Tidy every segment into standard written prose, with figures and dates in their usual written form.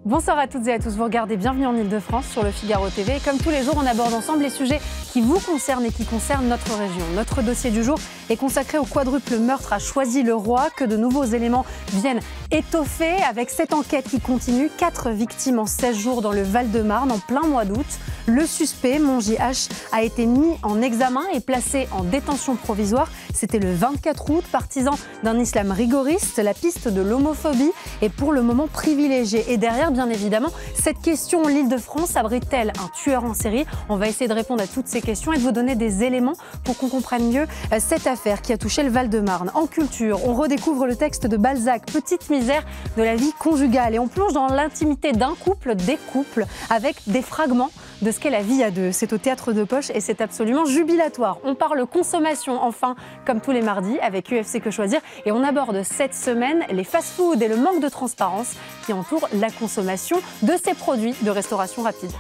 Bonsoir à toutes et à tous, vous regardez Bienvenue en Ile-de-France sur le Figaro TV. Et comme tous les jours, on aborde ensemble les sujets qui vous concernent et qui concernent notre région. Notre dossier du jour est consacré au quadruple meurtre à Choisy-le-Roi, que de nouveaux éléments viennent étoffer avec cette enquête qui continue. 4 victimes en 16 jours dans le Val-de-Marne en plein mois d'août. Le suspect, Monji H, a été mis en examen et placé en détention provisoire. C'était le 24 août, partisan d'un islam rigoriste. La piste de l'homophobie est pour le moment privilégiée. Et derrière, bien évidemment, cette question, l'Île-de-France abrite-t-elle un tueur en série? On va essayer de répondre à toutes ces questions et de vous donner des éléments pour qu'on comprenne mieux cette affaire qui a touché le Val-de-Marne. En culture, on redécouvre le texte de Balzac, Petite misère de la vie conjugale. Et on plonge dans l'intimité d'un couple, des couples, avec des fragments de ce qu'est la vie à deux. C'est au Théâtre de Poche et c'est absolument jubilatoire. On parle consommation, enfin, comme tous les mardis, avec UFC Que Choisir. Et on aborde cette semaine les fast-foods et le manque de transparence qui entoure la consommation de ces produits de restauration rapide.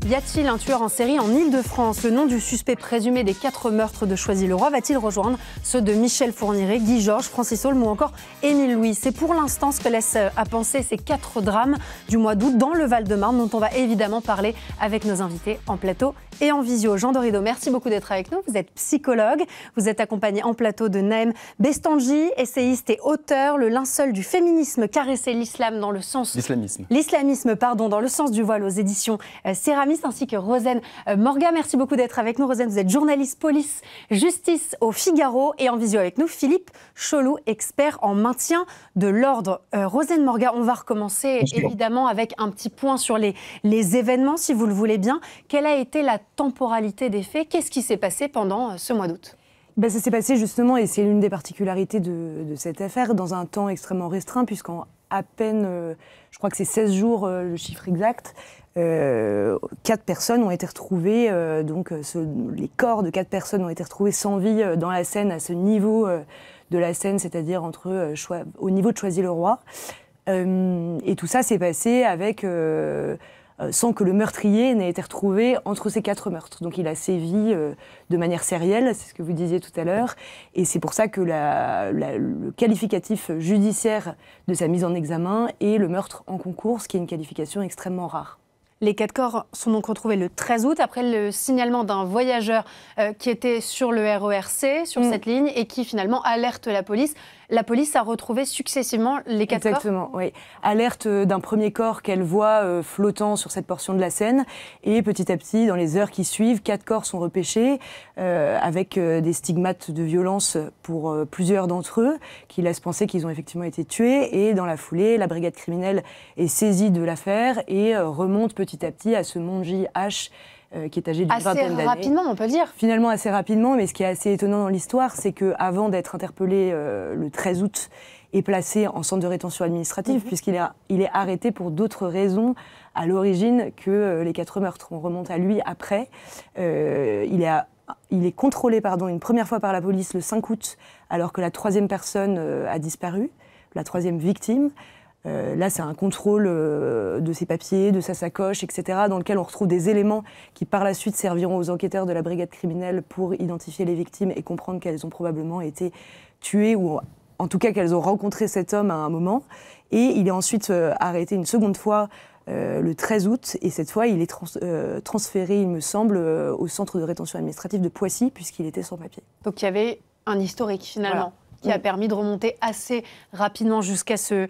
Y a-t-il un tueur en série en Ile-de-France? Le nom du suspect présumé des 4 meurtres de Choisy-le-Roi va-t-il rejoindre ceux de Michel Fourniret, Guy Georges, Francis Holm ou encore Émile Louis? C'est pour l'instant ce que laissent à penser ces 4 drames du mois d'août dans le Val-de-Marne, dont on va évidemment parler avec nos invités en plateau et en visio. Jean Dorido, merci beaucoup d'être avec nous. Vous êtes psychologue, vous êtes accompagné en plateau de Naëm Bestanji, essayiste et auteur. Le linceul du féminisme caresser l'islam dans le sens... L'islamisme, pardon, dans le sens du voile aux éditions Céramis, ainsi que Rosen Morga. Merci beaucoup d'être avec nous. Rosen, vous êtes journaliste police-justice au Figaro et en visio avec nous, Philippe Cholou, expert en maintien de l'ordre. Rosen Morga, on va recommencer évidemment avec un petit point sur les événements, si vous le voulez bien. Quelle a été la temporalité des faits? Qu'est-ce qui s'est passé pendant ce mois d'août? Ça s'est passé justement, et c'est l'une des particularités de cette affaire, dans un temps extrêmement restreint, puisqu'en à peine, je crois que c'est 16 jours, le chiffre exact, 4 personnes ont été retrouvées, les corps de 4 personnes ont été retrouvés sans vie dans la Seine, à ce niveau de la Seine, c'est-à-dire au niveau de Choisy-le-Roi. Et tout ça s'est passé avec... sans que le meurtrier n'ait été retrouvé entre ces 4 meurtres. Donc il a sévi de manière sérielle, c'est ce que vous disiez tout à l'heure, et c'est pour ça que le qualificatif judiciaire de sa mise en examen est le meurtre en concours, ce qui est une qualification extrêmement rare. Les 4 corps sont donc retrouvés le 13 août, après le signalement d'un voyageur qui était sur le RER C, sur cette ligne, et qui finalement alerte la police. La police a retrouvé successivement les 4 corps. Exactement, oui. Alerte d'un premier corps qu'elle voit flottant sur cette portion de la Seine. Et petit à petit, dans les heures qui suivent, 4 corps sont repêchés avec des stigmates de violence pour plusieurs d'entre eux, qui laissent penser qu'ils ont effectivement été tués. Et dans la foulée, la brigade criminelle est saisie de l'affaire et remonte petit à petit à ce Monji H, qui est âgé d'une vingtaine d'années. Assez rapidement, on peut le dire. Finalement, assez rapidement, mais ce qui est assez étonnant dans l'histoire, c'est qu'avant d'être interpellé le 13 août et placé en centre de rétention administrative, puisqu'il est arrêté pour d'autres raisons à l'origine que les 4 meurtres. On remonte à lui après. Il est contrôlé une première fois par la police le 5 août, alors que la 3e personne a disparu, la 3e victime. Là, c'est un contrôle de ses papiers, de sa sacoche, etc., dans lequel on retrouve des éléments qui, par la suite, serviront aux enquêteurs de la brigade criminelle pour identifier les victimes et comprendre qu'elles ont probablement été tuées ou, en tout cas, qu'elles ont rencontré cet homme à un moment. Et il est ensuite arrêté une seconde fois le 13 août, et cette fois, il est transféré, il me semble, au centre de rétention administrative de Poissy, puisqu'il était sans papier. Donc, il y avait un historique, finalement. Voilà. Qui a permis de remonter assez rapidement jusqu'à ce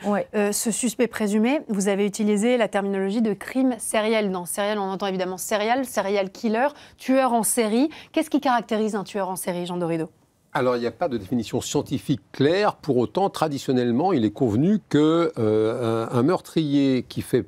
suspect présumé. Vous avez utilisé la terminologie de crime sériel. Dans sériel, on entend évidemment serial killer, tueur en série. Qu'est-ce qui caractérise un tueur en série, Jean Dorido? Alors, il n'y a pas de définition scientifique claire. Pour autant, traditionnellement, il est convenu qu'un meurtrier qui fait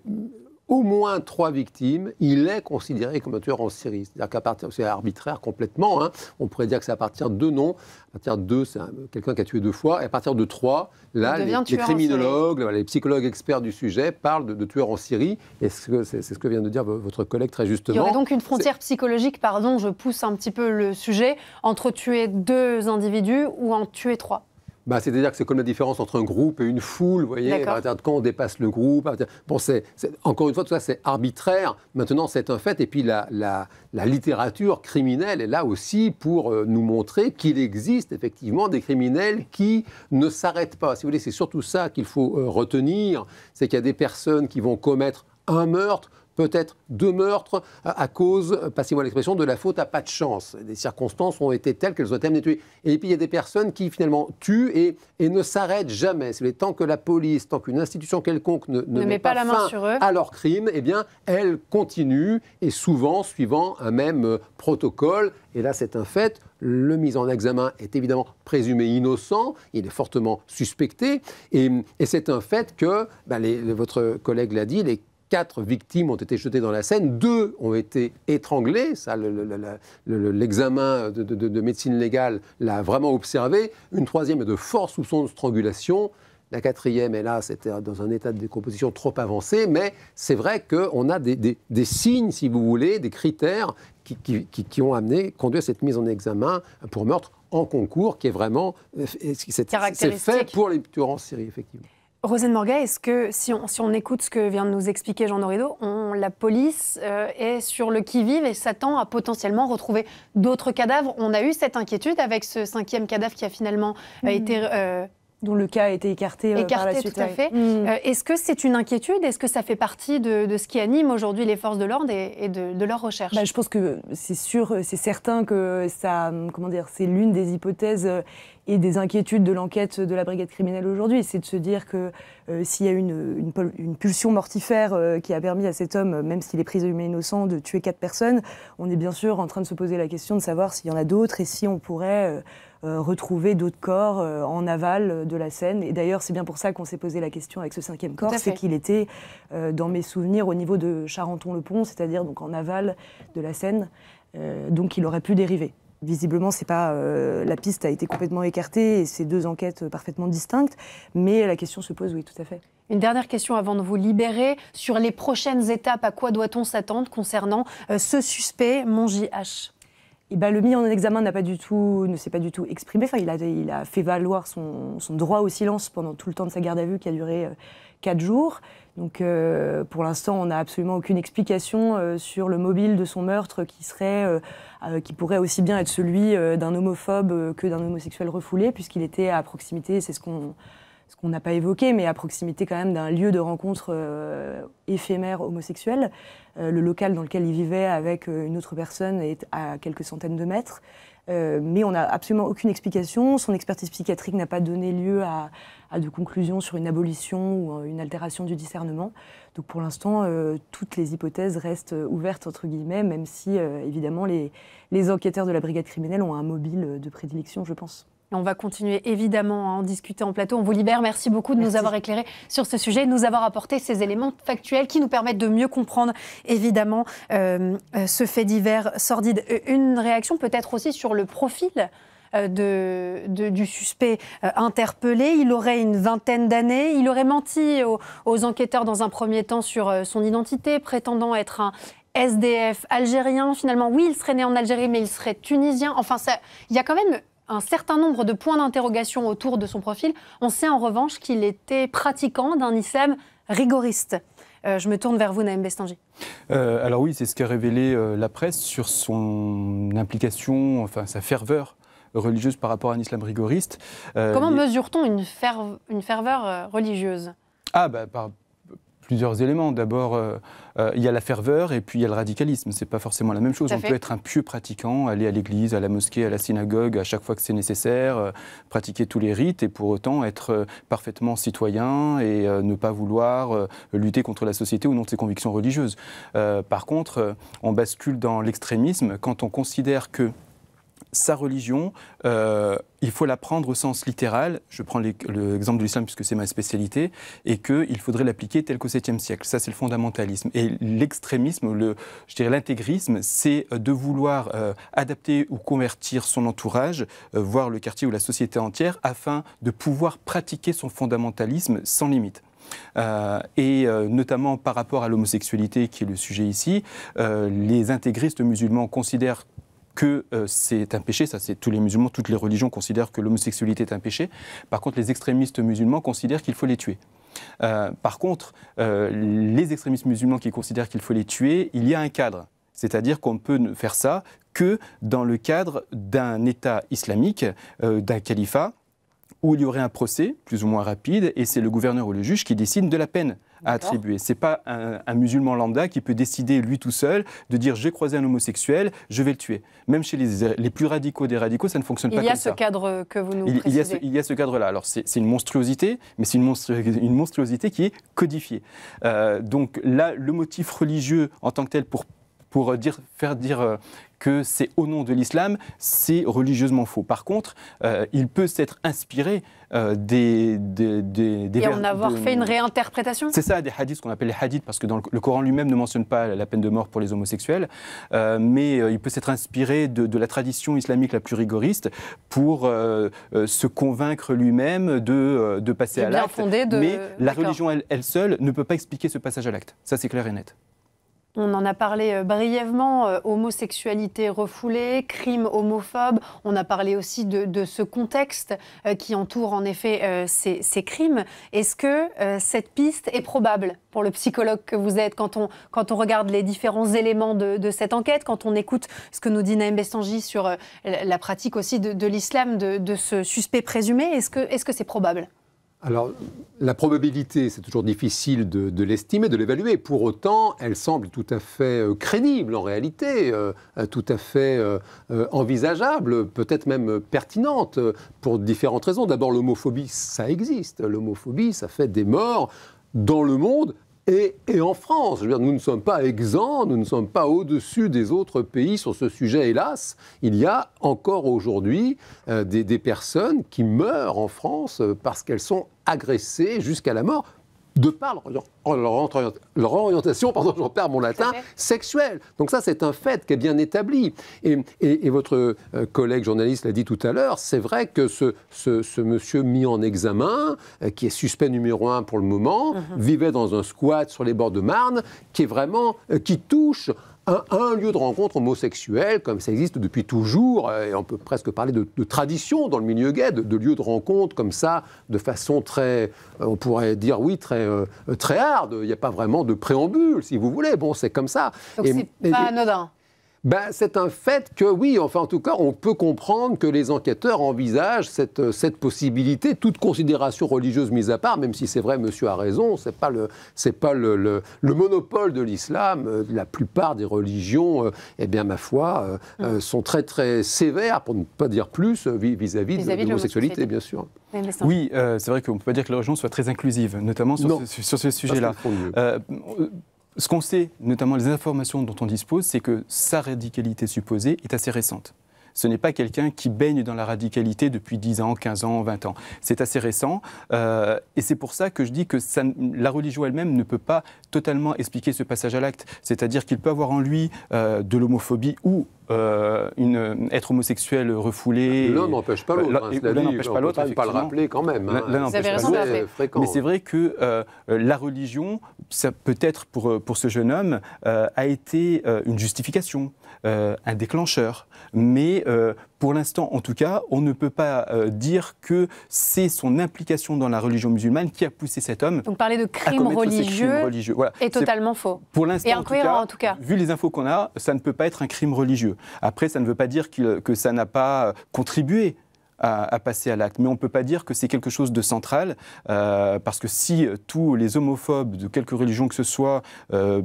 au moins 3 victimes, il est considéré comme un tueur en série. C'est-à-dire qu'à partir, c'est arbitraire complètement, on pourrait dire que c'est à partir de 2 noms, à partir de 2, c'est quelqu'un qui a tué 2 fois, et à partir de 3, là, les criminologues, les psychologues experts du sujet parlent de tueurs en série, et c'est ce que vient de dire votre collègue très justement. Il y aurait donc une frontière psychologique, pardon, je pousse un petit peu le sujet, entre tuer 2 individus ou en tuer 3. C'est-à-dire que c'est comme la différence entre un groupe et une foule, vous voyez, quand on dépasse le groupe. Bon, encore une fois, tout ça, c'est arbitraire. Maintenant, c'est un fait. Et puis, la littérature criminelle est là aussi pour nous montrer qu'il existe effectivement des criminels qui ne s'arrêtent pas. Si vous voulez, c'est surtout ça qu'il faut retenir. C'est qu'il y a des personnes qui vont commettre un meurtre, peut-être 2 meurtres, à cause, passez-moi l'expression, de la faute à pas de chance. Les circonstances ont été telles qu'elles ont été amenées à tuer. Et puis il y a des personnes qui finalement tuent et ne s'arrêtent jamais. Tant que la police, tant qu'une institution quelconque ne met pas la main sur eux à leur crime, eh bien, elles continuent, et souvent suivant un même protocole. Et là, c'est un fait. Le mis en examen est évidemment présumé innocent, il est fortement suspecté. Et c'est un fait que, votre collègue l'a dit, les 4 victimes ont été jetées dans la Seine, 2 ont été étranglées, ça l'examen de médecine légale l'a vraiment observé, une 3e est de fort soupçon de strangulation, la 4e est là, c'était dans un état de décomposition trop avancé, mais c'est vrai qu'on a des signes, si vous voulez, des critères qui ont conduit à cette mise en examen pour meurtre en concours, qui est vraiment c'est fait pour les tueurs en série, effectivement. Rosane Morga, est-ce que, si on écoute ce que vient de nous expliquer Jean Dorido, la police est sur le qui-vive et s'attend à potentiellement retrouver d'autres cadavres? On a eu cette inquiétude avec ce 5e cadavre qui a finalement été... dont le cas a été écarté par la suite. Tout à fait. Est-ce que c'est une inquiétude? Est-ce que ça fait partie de ce qui anime aujourd'hui les forces de l'ordre et de leur recherche? Je pense que c'est sûr, c'est certain que ça, c'est l'une des hypothèses et des inquiétudes de l'enquête de la brigade criminelle aujourd'hui. C'est de se dire que s'il y a une pulsion mortifère qui a permis à cet homme, même s'il est présumé innocent, de tuer 4 personnes, on est bien sûr en train de se poser la question de savoir s'il y en a d'autres et si on pourrait... retrouver d'autres corps en aval de la Seine. Et d'ailleurs, c'est bien pour ça qu'on s'est posé la question avec ce 5e corps, c'est qu'il était, dans mes souvenirs, au niveau de Charenton-le-Pont, c'est-à-dire donc en aval de la Seine, donc il aurait pu dériver. Visiblement, la piste a été complètement écartée et c'est 2 enquêtes parfaitement distinctes, mais la question se pose, oui, tout à fait. Une dernière question avant de vous libérer. Sur les prochaines étapes, à quoi doit-on s'attendre concernant ce suspect, Mongy H? Le mis en examen ne s'est pas du tout exprimé. Enfin, il a fait valoir son droit au silence pendant tout le temps de sa garde à vue qui a duré 4 jours. Donc, pour l'instant, on n'a absolument aucune explication sur le mobile de son meurtre qui pourrait aussi bien être celui d'un homophobe que d'un homosexuel refoulé, puisqu'il était à proximité, c'est ce qu'on n'a pas évoqué, mais à proximité quand même d'un lieu de rencontre éphémère homosexuel. Le local dans lequel il vivait avec une autre personne est à quelques centaines de mètres. Mais on n'a absolument aucune explication. Son expertise psychiatrique n'a pas donné lieu à de conclusions sur une abolition ou une altération du discernement. Donc pour l'instant, toutes les hypothèses restent ouvertes, entre guillemets, même si, évidemment, les enquêteurs de la brigade criminelle ont un mobile de prédilection, je pense. On va continuer évidemment à en discuter en plateau. On vous libère. Merci beaucoup de nous avoir éclairés sur ce sujet, de nous avoir apporté ces éléments factuels qui nous permettent de mieux comprendre évidemment ce fait divers sordide. Une réaction peut-être aussi sur le profil du suspect interpellé. Il aurait une 20aine d'années. Il aurait menti aux enquêteurs dans un premier temps sur son identité, prétendant être un SDF algérien. Finalement, oui, il serait né en Algérie, mais il serait tunisien. Enfin, il y a quand même un certain nombre de points d'interrogation autour de son profil. On sait en revanche qu'il était pratiquant d'un islam rigoriste. Je me tourne vers vous, Naïm Bestanji. Alors oui, c'est ce qu'a révélé la presse sur son implication, sa ferveur religieuse par rapport à un islam rigoriste. Comment mesure-t-on une ferveur religieuse? Par plusieurs éléments. D'abord, il y a la ferveur et puis il y a le radicalisme. Ce n'est pas forcément la même chose. On peut être un pieux pratiquant, aller à l'église, à la mosquée, à la synagogue, à chaque fois que c'est nécessaire, pratiquer tous les rites et pour autant être parfaitement citoyen et ne pas vouloir lutter contre la société au nom de ses convictions religieuses. Par contre, on bascule dans l'extrémisme quand on considère que sa religion, il faut la prendre au sens littéral, je prends l'exemple de l'islam puisque c'est ma spécialité, et qu'il faudrait l'appliquer tel qu'au 7e siècle. Ça, c'est le fondamentalisme. Et l'extrémisme, je dirais l'intégrisme, c'est de vouloir adapter ou convertir son entourage, voire le quartier ou la société entière, afin de pouvoir pratiquer son fondamentalisme sans limite. Et notamment par rapport à l'homosexualité, qui est le sujet ici, les intégristes musulmans considèrent que c'est un péché, ça c'est tous les musulmans, toutes les religions considèrent que l'homosexualité est un péché. Par contre, les extrémistes musulmans considèrent qu'il faut les tuer. Par contre, les extrémistes musulmans qui considèrent qu'il faut les tuer, il y a un cadre. C'est-à-dire qu'on ne peut faire ça que dans le cadre d'un État islamique, d'un califat, où il y aurait un procès plus ou moins rapide, et c'est le gouverneur ou le juge qui décide de la peine à attribuer. Ce n'est pas un musulman lambda qui peut décider lui tout seul de dire j'ai croisé un homosexuel, je vais le tuer. Même chez les plus radicaux des radicaux, ça ne fonctionne pas comme ça. Il y a ce cadre que vous nous précisez. Il y a ce cadre-là. Alors c'est une monstruosité, mais c'est une monstruosité qui est codifiée. Donc là, le motif religieux en tant que tel pour faire dire que c'est au nom de l'islam, c'est religieusement faux. Par contre, il peut s'être inspiré des et en avoir fait une réinterprétation. C'est ça, des hadiths, ce qu'on appelle les hadiths, parce que le Coran lui-même ne mentionne pas la peine de mort pour les homosexuels, mais il peut s'être inspiré de la tradition islamique la plus rigoriste pour se convaincre lui-même de passer à l'acte. Mais la religion elle seule ne peut pas expliquer ce passage à l'acte. Ça, c'est clair et net. On en a parlé brièvement, homosexualité refoulée, crimes homophobes. On a parlé aussi de ce contexte qui entoure en effet ces crimes. Est-ce que cette piste est probable pour le psychologue que vous êtes quand on regarde les différents éléments de cette enquête, quand on écoute ce que nous dit Naïm Bestanji sur la pratique aussi de l'islam de ce suspect présumé? Est-ce que c'est probable? Alors, la probabilité, c'est toujours difficile de l'estimer, de l'évaluer. Pour autant, elle semble tout à fait crédible en réalité, tout à fait envisageable, peut-être même pertinente pour différentes raisons. D'abord, l'homophobie, ça existe. L'homophobie, ça fait des morts dans le monde. Et en France, je veux dire, nous ne sommes pas exempts, nous ne sommes pas au-dessus des autres pays sur ce sujet, hélas. Il y a encore aujourd'hui des personnes qui meurent en France parce qu'elles sont agressées jusqu'à la mort de par leur orientation, pardon, j'en perds mon latin, sexuelle. Donc ça, c'est un fait qui est bien établi. Et votre collègue journaliste l'a dit tout à l'heure, c'est vrai que ce monsieur mis en examen, qui est suspect numéro 1 pour le moment, vivait dans un squat sur les bords de Marne, qui touche un lieu de rencontre homosexuel, comme ça existe depuis toujours, et on peut presque parler de tradition dans le milieu gay, de lieux de rencontre comme ça, de façon très, on pourrait dire oui, très hard. Il n'y a pas vraiment de préambule, si vous voulez. Bon, c'est comme ça. Donc c'est pas anodin. Ben, c'est un fait que oui, enfin en tout cas, on peut comprendre que les enquêteurs envisagent cette possibilité, toute considération religieuse mise à part, même si c'est vrai, monsieur a raison, c'est pas le monopole de l'islam. La plupart des religions, eh bien ma foi, sont très très sévères, pour ne pas dire plus, vis-à-vis de l'homosexualité, bien sûr. Oui, c'est vrai qu'on ne peut pas dire que la religion soit très inclusive, notamment sur ce sujet-là. Ce qu'on sait, notamment les informations dont on dispose, c'est que sa radicalité supposée est assez récente. Ce n'est pas quelqu'un qui baigne dans la radicalité depuis 10 ans, 15 ans, 20 ans. C'est assez récent. Et c'est pour ça que je dis que la religion elle-même ne peut pas totalement expliquer ce passage à l'acte. C'est-à-dire qu'il peut avoir en lui de l'homophobie ou être homosexuel refoulé. L'un n'empêche pas l'autre. L'un n'empêche pas l'autre, on ne peut pas le rappeler quand même. Vous avez raison de rappeler. Mais c'est vrai que la religion, ça peut-être pour ce jeune homme, a été une justification, un déclencheur. Mais pour l'instant, en tout cas, on ne peut pas dire que c'est son implication dans la religion musulmane qui a poussé cet homme. Donc parler de crimes religieux voilà. Est totalement faux. Pour l'instant, et incohérent en tout cas. Vu les infos qu'on a, ça ne peut pas être un crime religieux. Après, ça ne veut pas dire que ça n'a pas contribué à passer à l'acte. Mais on ne peut pas dire que c'est quelque chose de central, parce que si tous les homophobes de quelque religion que ce soit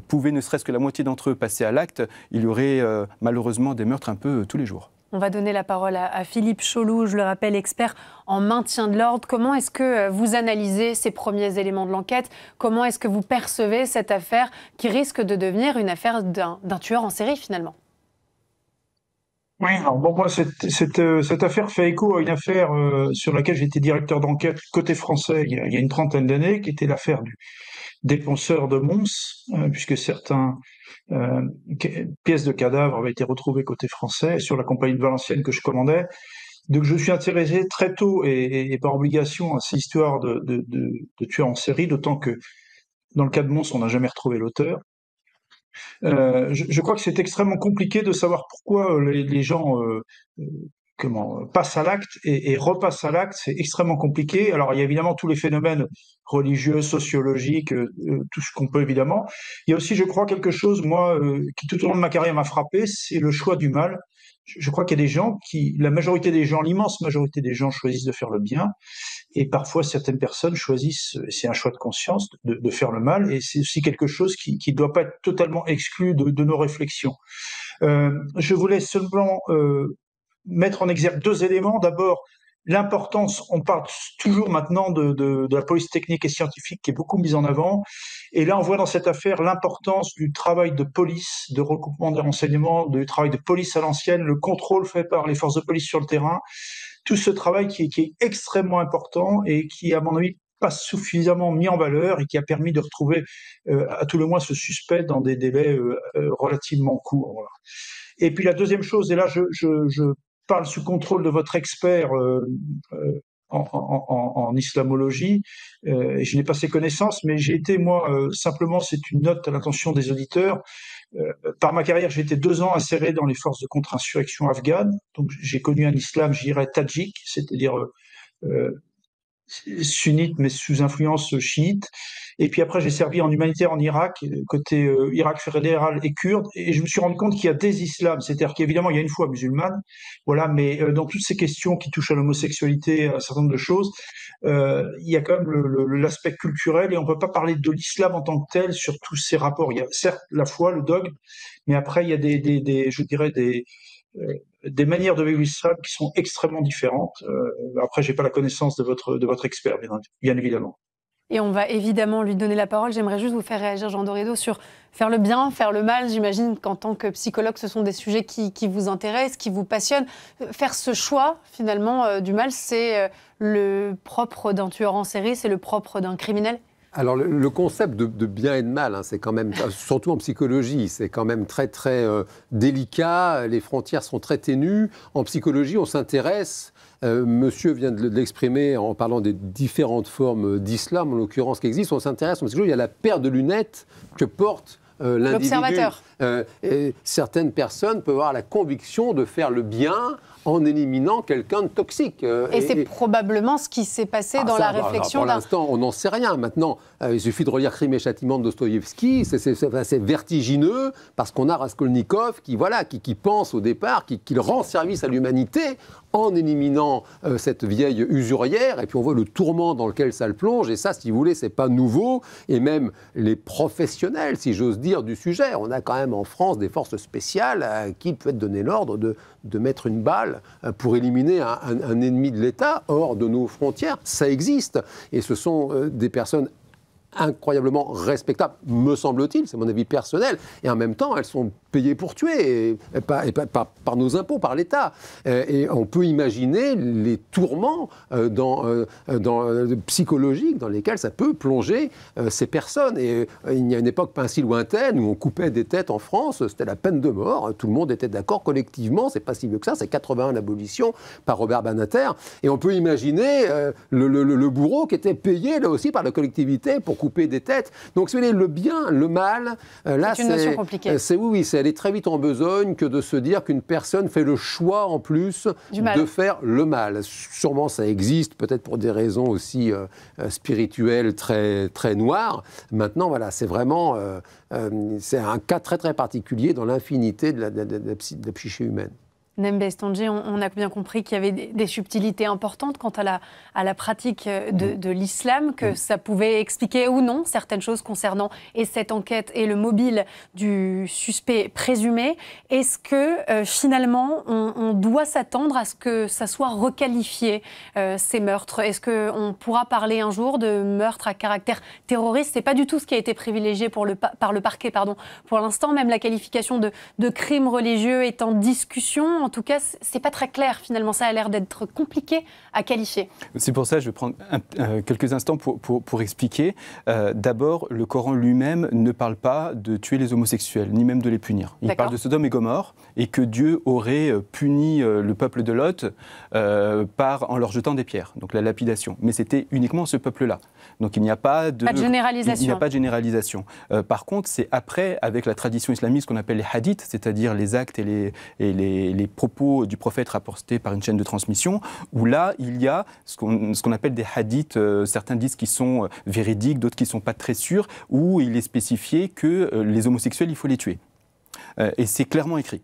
pouvaient ne serait-ce que la moitié d'entre eux passer à l'acte, il y aurait malheureusement des meurtres un peu tous les jours. On va donner la parole à Philippe Cholloux, je le rappelle, expert en maintien de l'ordre. Comment est-ce que vous analysez ces premiers éléments de l'enquête? Comment est-ce que vous percevez cette affaire qui risque de devenir une affaire d'un tueur en série finalement? Oui, alors bon, moi, cette affaire fait écho à une affaire sur laquelle j'étais directeur d'enquête côté français il y a une trentaine d'années, qui était l'affaire du dépenseur de Mons, puisque certaines pièces de cadavres avaient été retrouvées côté français sur la compagnie de Valenciennes que je commandais. Donc je suis intéressé très tôt et par obligation à ces histoires de tueurs en série, d'autant que dans le cas de Mons, on n'a jamais retrouvé l'auteur. Je crois que c'est extrêmement compliqué de savoir pourquoi les gens passent à l'acte et repassent à l'acte. C'est extrêmement compliqué. Alors il y a évidemment tous les phénomènes religieux, sociologiques, tout ce qu'on peut évidemment. Il y a aussi, je crois, quelque chose, moi, qui tout au long de ma carrière m'a frappé, c'est le choix du mal. Je crois qu'il y a des gens la majorité des gens, l'immense majorité des gens choisissent de faire le bien. Et parfois, certaines personnes choisissent, c'est un choix de conscience, de faire le mal, et c'est aussi quelque chose qui ne doit pas être totalement exclu de nos réflexions. Je voulais seulement mettre en exergue deux éléments. D'abord, l'importance, on parle toujours maintenant de la police technique et scientifique qui est beaucoup mise en avant. Et là, on voit dans cette affaire l'importance du travail de police, de recoupement des renseignements, du travail de police à l'ancienne, le contrôle fait par les forces de police sur le terrain. Tout ce travail qui est extrêmement important et qui, à mon avis, pas suffisamment mis en valeur et qui a permis de retrouver à tout le moins ce suspect dans des délais relativement courts. Voilà. Et puis la deuxième chose, et là je parle sous contrôle de votre expert en islamologie, et je n'ai pas ces connaissances, mais j'ai été, moi, simplement, c'est une note à l'attention des auditeurs, par ma carrière, j'ai été 2 ans inséré dans les forces de contre-insurrection afghanes, donc j'ai connu un islam, je dirais, tadjik, c'est-à-dire sunnite mais sous influence chiite. Et puis après, j'ai servi en humanitaire en Irak, côté Irak fédéral et kurde, et je me suis rendu compte qu'il y a des islams, c'est-à-dire qu'évidemment, il y a une foi musulmane, voilà, mais dans toutes ces questions qui touchent à l'homosexualité, à un certain nombre de choses, il y a quand même l'aspect culturel, et on ne peut pas parler de l'islam en tant que tel sur tous ces rapports. Il y a certes la foi, le dogme, mais après, il y a je dirais, des manières de vivre l'islam qui sont extrêmement différentes. Après, j'ai pas la connaissance de votre expert, bien évidemment. Et on va évidemment lui donner la parole. J'aimerais juste vous faire réagir, Jean Doredo, sur faire le bien, faire le mal. J'imagine qu'en tant que psychologue, ce sont des sujets qui vous intéressent, qui vous passionnent. Faire ce choix, finalement, du mal, c'est le propre d'un tueur en série, c'est le propre d'un criminel. Alors le concept de bien et de mal, hein, c'est quand même, surtout en psychologie, c'est quand même très très délicat, les frontières sont très ténues. En psychologie, on s'intéresse, monsieur vient de l'exprimer en parlant des différentes formes d'islam, en l'occurrence, qui existent, on s'intéresse en psychologie, il y a la paire de lunettes que porte l'individu. L'observateur. Et certaines personnes peuvent avoir la conviction de faire le bien en éliminant quelqu'un de toxique. Et c'est probablement ce qui s'est passé dans la réflexion. Pour l'instant, on n'en sait rien. Maintenant, il suffit de relire Crime et Châtiment de Dostoïevski. C'est vertigineux parce qu'on a Raskolnikov qui pense au départ qu'il rend service à l'humanité en éliminant cette vieille usurière. Et puis on voit le tourment dans lequel ça le plonge. Et ça, si vous voulez, c'est pas nouveau. Et même les professionnels, si j'ose dire, du sujet. On a quand même en France des forces spéciales à qui peut être donné l'ordre de mettre une balle pour éliminer un ennemi de l'État hors de nos frontières. Ça existe. Et ce sont des personnes incroyablement respectables, me semble-t-il, c'est mon avis personnel, et en même temps, elles sont payées pour tuer, et pas par nos impôts, par l'État. Et on peut imaginer les tourments psychologiques dans lesquels ça peut plonger ces personnes. Et il y a une époque pas si lointaine où on coupait des têtes en France, c'était la peine de mort, tout le monde était d'accord collectivement, c'est pas si vieux que ça, c'est 81 l'abolition par Robert Badinter, et on peut imaginer le bourreau qui était payé là aussi par la collectivité pour couper des têtes. Donc, si vous voulez, le bien, le mal, là, c'est une notion compliquée. Oui, c'est aller très vite en besogne que de se dire qu'une personne fait le choix, en plus, de faire le mal. Sûrement, ça existe, peut-être pour des raisons aussi spirituelles très, très noires. Maintenant, voilà, c'est vraiment... c'est un cas très, très particulier dans l'infinité de la psyché humaine. Nembe Standje, on a bien compris qu'il y avait des subtilités importantes quant à la pratique de l'islam, que ça pouvait expliquer ou non certaines choses concernant et cette enquête et le mobile du suspect présumé. Est-ce que finalement on doit s'attendre à ce que ça soit requalifié, ces meurtres? Est-ce qu'on pourra parler un jour de meurtre à caractère terroriste? C'est pas du tout ce qui a été privilégié par le parquet. Pour l'instant, même la qualification de crime religieux est en discussion En tout cas, c'est pas très clair finalement. Ça a l'air d'être compliqué à qualifier. C'est pour ça que je vais prendre quelques instants pour expliquer. D'abord, le Coran lui-même ne parle pas de tuer les homosexuels, ni même de les punir. Il parle de Sodome et Gomorrhe, et que Dieu aurait puni le peuple de Lot en leur jetant des pierres, donc la lapidation. Mais c'était uniquement ce peuple-là. Donc il n'y a pas de généralisation. Il n'y a pas de généralisation. Par contre, c'est après, avec la tradition islamique, ce qu'on appelle les hadiths, c'est-à-dire les actes et les propos du prophète rapportés par une chaîne de transmission, où là, il y a ce qu'on appelle des hadiths, certains disent qu'ils sont véridiques, d'autres qui ne sont pas très sûrs, où il est spécifié que les homosexuels, il faut les tuer. Et c'est clairement écrit.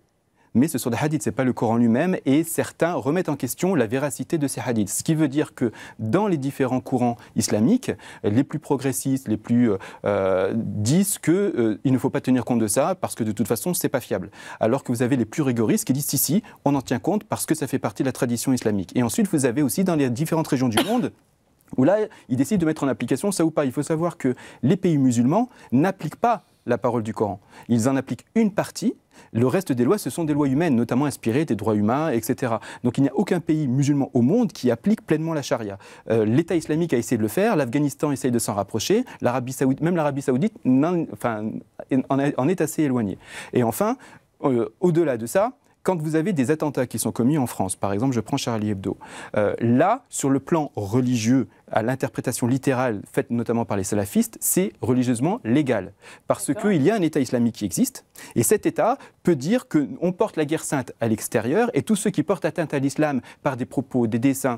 Mais ce sont des hadiths, ce n'est pas le Coran lui-même, et certains remettent en question la véracité de ces hadiths. Ce qui veut dire que dans les différents courants islamiques, les plus progressistes, les plus disent qu'il ne faut pas tenir compte de ça, parce que de toute façon, ce n'est pas fiable. Alors que vous avez les plus rigoristes qui disent si, on en tient compte parce que ça fait partie de la tradition islamique. Et ensuite, vous avez aussi dans les différentes régions du monde, où là, ils décident de mettre en application ça ou pas. Il faut savoir que les pays musulmans n'appliquent pas la parole du Coran. Ils en appliquent une partie. Le reste des lois, ce sont des lois humaines, notamment inspirées des droits humains, etc. Donc il n'y a aucun pays musulman au monde qui applique pleinement la charia. L'État islamique a essayé de le faire, l'Afghanistan essaye de s'en rapprocher, même l'Arabie saoudite en est assez éloignée. Et enfin, au-delà de ça, quand vous avez des attentats qui sont commis en France, par exemple, je prends Charlie Hebdo, là, sur le plan religieux, à l'interprétation littérale faite notamment par les salafistes, c'est religieusement légal. Parce qu'il y a un État islamique qui existe, et cet État peut dire qu'on porte la guerre sainte à l'extérieur, et tous ceux qui portent atteinte à l'islam par des propos, des dessins,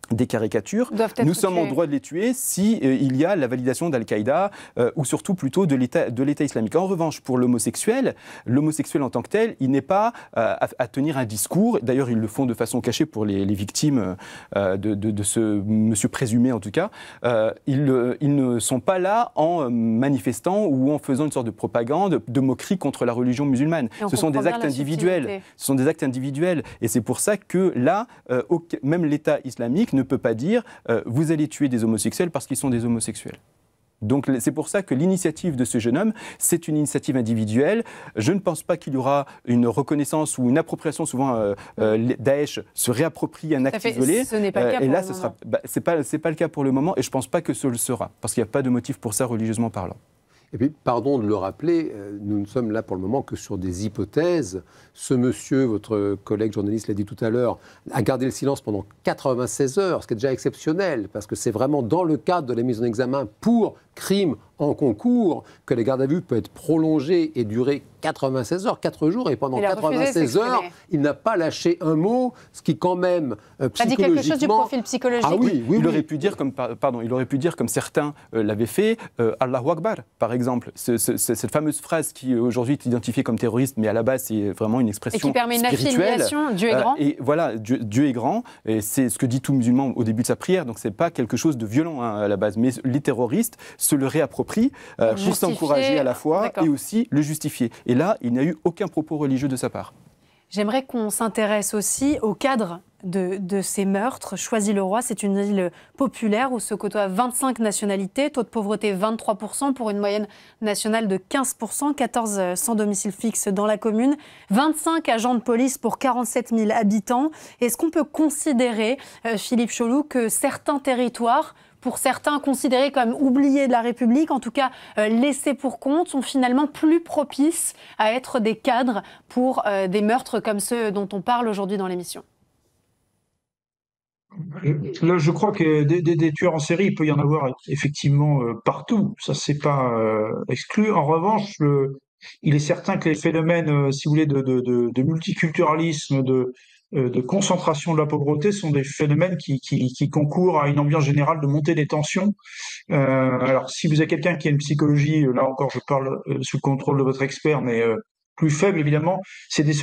des caricatures, nous sommes en droit de les tuer si il y a la validation d'Al-Qaïda ou surtout plutôt de l'État islamique. En revanche, pour l'homosexuel en tant que tel, il n'est pas à tenir un discours. D'ailleurs, ils le font de façon cachée pour les victimes de ce monsieur présumé en tout cas. Ils ne sont pas là en manifestant ou en faisant une sorte de propagande, de moquerie contre la religion musulmane. Ce sont des actes individuels. Ce sont des actes individuels. Et c'est pour ça que là, même l'État islamique ne peut pas dire vous allez tuer des homosexuels parce qu'ils sont des homosexuels. Donc c'est pour ça que l'initiative de ce jeune homme, c'est une initiative individuelle. Je ne pense pas qu'il y aura une reconnaissance ou une appropriation. Souvent, Daesh se réapproprie un acte isolé. Ce n'est pas le cas pour le moment. C'est pas le cas pour le moment, et je ne pense pas que ce le sera, parce qu'il n'y a pas de motif pour ça religieusement parlant. Et puis, pardon de le rappeler, nous ne sommes là pour le moment que sur des hypothèses. Ce monsieur, votre collègue journaliste l'a dit tout à l'heure, a gardé le silence pendant 96 heures, ce qui est déjà exceptionnel, parce que c'est vraiment dans le cadre de la mise en examen pour crime en concours que la garde à vue peut être prolongée et durer 96 heures, 4 jours, et pendant 96 heures, il n'a pas lâché un mot, ce qui quand même psychologiquement... Ça dit quelque chose du profil psychologique. Ah oui, il aurait pu dire comme certains l'avaient fait, Allahu Akbar, par exemple. Cette fameuse phrase qui aujourd'hui est identifiée comme terroriste, mais à la base c'est vraiment une expression spirituelle. Et qui permet une affiliation, Dieu est grand. Et voilà, Dieu est grand, et c'est ce que dit tout musulman au début de sa prière, donc c'est pas quelque chose de violent à la base, mais les terroristes se le réapproprient pour s'encourager à la fois et aussi le justifier. Et là, il n'y a eu aucun propos religieux de sa part. J'aimerais qu'on s'intéresse aussi au cadre de ces meurtres. Choisy-le-Roi, c'est une île populaire où se côtoient 25 nationalités, taux de pauvreté 23% pour une moyenne nationale de 15%, 14 sans domicile fixe dans la commune, 25 agents de police pour 47 000 habitants. Est-ce qu'on peut considérer, Philippe Cholloux, que certains territoires, pour certains considérés comme oubliés de la République, en tout cas laissés pour compte, sont finalement plus propices à être des cadres pour des meurtres comme ceux dont on parle aujourd'hui dans l'émission? Là, je crois que des tueurs en série, il peut y en avoir effectivement partout. Ça, c'est pas exclu. En revanche, il est certain que les phénomènes, si vous voulez, de multiculturalisme, de concentration de la pauvreté sont des phénomènes qui concourent à une ambiance générale de montée des tensions. Alors, si vous avez quelqu'un qui a une psychologie, là encore, je parle sous le contrôle de votre expert, mais plus faible, évidemment, c'est des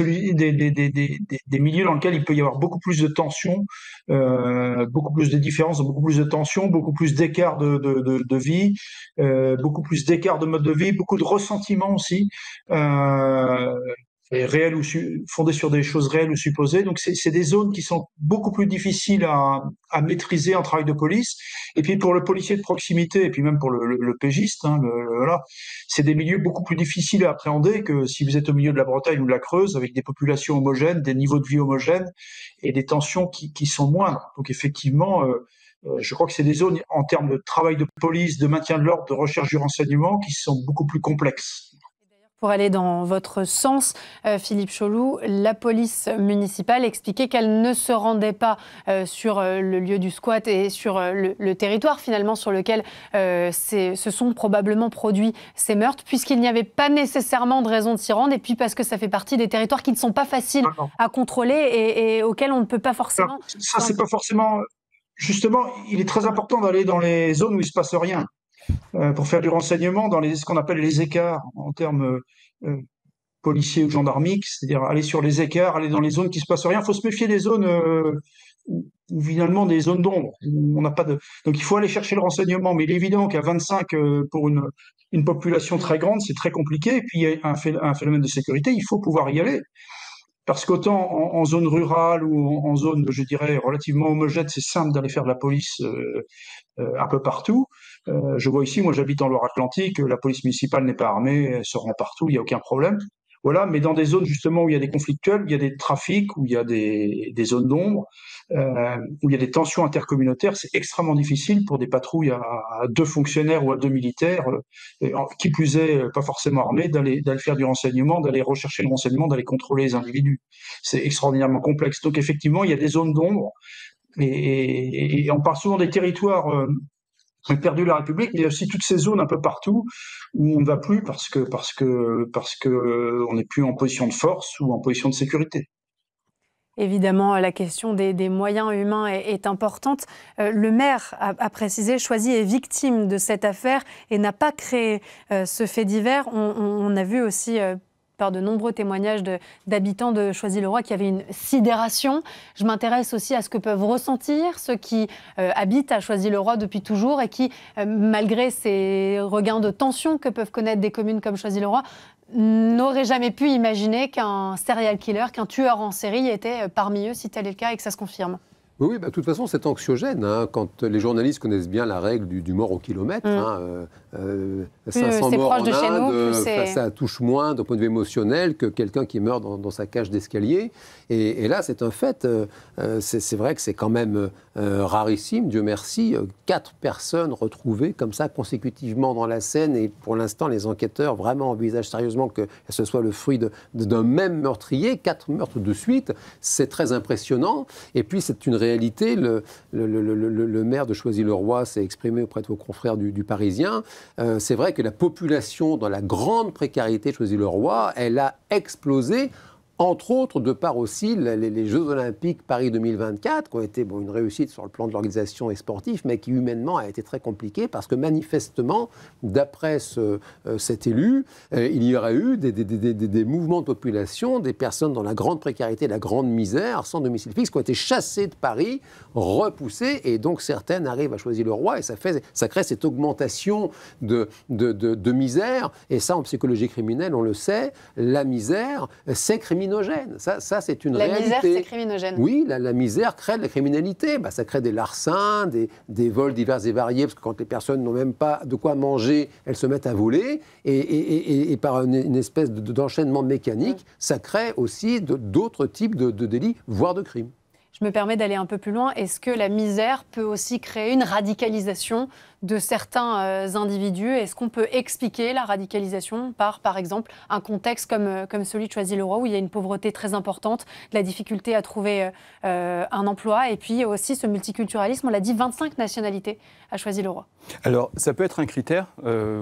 milieux dans lesquels il peut y avoir beaucoup plus de tensions, beaucoup plus de différences, beaucoup plus de tensions, beaucoup plus d'écarts de vie, beaucoup plus d'écarts de mode de vie, beaucoup de ressentiments aussi. réelles ou fondées sur des choses réelles ou supposées. Donc c'est des zones qui sont beaucoup plus difficiles à maîtriser en travail de police. Et puis pour le policier de proximité, et puis même pour le pégiste, hein, voilà, c'est des milieux beaucoup plus difficiles à appréhender que si vous êtes au milieu de la Bretagne ou de la Creuse, avec des populations homogènes, des niveaux de vie homogènes et des tensions qui sont moindres. Donc effectivement, je crois que c'est des zones en termes de travail de police, de maintien de l'ordre, de recherche du renseignement qui sont beaucoup plus complexes. Pour aller dans votre sens, Philippe Choloux, la police municipale expliquait qu'elle ne se rendait pas sur le lieu du squat et sur le territoire finalement sur lequel se sont probablement produits ces meurtres, puisqu'il n'y avait pas nécessairement de raison de s'y rendre, et puis parce que ça fait partie des territoires qui ne sont pas faciles à contrôler et auxquels on ne peut pas forcément... Alors, ça, c'est pas forcément... Justement, il est très important d'aller dans les zones où il ne se passe rien. Pour faire du renseignement dans ce qu'on appelle les écarts en termes policiers ou gendarmiques, c'est-à-dire aller sur les écarts, aller dans les zones qui se passe rien. Il faut se méfier des zones où finalement des zones d'ombre. On n'a pas de. Donc il faut aller chercher le renseignement, mais il est évident qu'à 25 pour une population très grande, c'est très compliqué. Et puis il y a un phénomène de sécurité, il faut pouvoir y aller. Parce qu'autant en zone rurale ou en zone, je dirais, relativement homogène, c'est simple d'aller faire de la police un peu partout. Je vois ici, moi j'habite en Loire-Atlantique, la police municipale n'est pas armée, elle se rend partout, il n'y a aucun problème. Voilà, mais dans des zones justement où il y a des conflictuels, où il y a des trafics, où il y a des zones d'ombre, où il y a des tensions intercommunautaires, c'est extrêmement difficile pour des patrouilles à 2 fonctionnaires ou à 2 militaires, qui plus est pas forcément armés, d'aller faire du renseignement, d'aller rechercher le renseignement, d'aller contrôler les individus. C'est extraordinairement complexe. Donc effectivement, il y a des zones d'ombre, et on parle souvent des territoires perdu la République, mais il y a aussi toutes ces zones un peu partout où on ne va plus parce que on n'est plus en position de force ou en position de sécurité. Évidemment, la question des moyens humains est importante. Le maire a précisé, Choisy est victime de cette affaire et n'a pas créé ce fait divers. On a vu aussi par de nombreux témoignages d'habitants de Choisy-le-Roi qui avaient une sidération. Je m'intéresse aussi à ce que peuvent ressentir ceux qui habitent à Choisy-le-Roi depuis toujours et qui, malgré ces regains de tension que peuvent connaître des communes comme Choisy-le-Roi, n'auraient jamais pu imaginer qu'un serial killer, qu'un tueur en série était parmi eux, si tel est le cas et que ça se confirme. Oui, de toute façon, c'est anxiogène. Quand les journalistes connaissent bien la règle du mort au kilomètre, 500 morts en Inde, ça touche moins d'un point de vue émotionnel que quelqu'un qui meurt dans sa cage d'escalier. Et là, c'est un fait. C'est vrai que c'est quand même rarissime, Dieu merci. 4 personnes retrouvées comme ça consécutivement dans la Seine. Et pour l'instant, les enquêteurs vraiment envisagent sérieusement que ce soit le fruit d'un même meurtrier. 4 meurtres de suite, c'est très impressionnant. Et puis, c'est une réalité. Le maire de Choisy-le-Roi s'est exprimé auprès de vos confrères du Parisien. C'est vrai que la population, dans la grande précarité de Choisy-le-Roi, elle a explosé, entre autres de par aussi les Jeux Olympiques Paris 2024, qui ont été une réussite sur le plan de l'organisation et sportif, mais qui humainement a été très compliquée parce que manifestement, d'après cet élu, il y aurait eu des mouvements de population, des personnes dans la grande précarité, la grande misère, sans domicile fixe, qui ont été chassées de Paris, repoussées, et donc certaines arrivent à Choisy-le-Roi, et ça crée cette augmentation de misère. Et ça, en psychologie criminelle, on le sait, la misère, c'est criminogène. Ça, c'est une réalité. La misère, c'est criminogène. Oui, la misère crée de la criminalité. Ça crée des larcins, des vols divers et variés, parce que quand les personnes n'ont même pas de quoi manger, elles se mettent à voler. Et par une espèce d'enchaînement mécanique, ça crée aussi d'autres types de délits, voire de crimes. Je me permets d'aller un peu plus loin. Est-ce que la misère peut aussi créer une radicalisation de certains individus? Est-ce qu'on peut expliquer la radicalisation par exemple, un contexte comme celui de Choisy-le-Roi, où il y a une pauvreté très importante, de la difficulté à trouver un emploi, et puis aussi ce multiculturalisme, on l'a dit, 25 nationalités à Choisy-le-Roi? Alors, ça peut être un critère.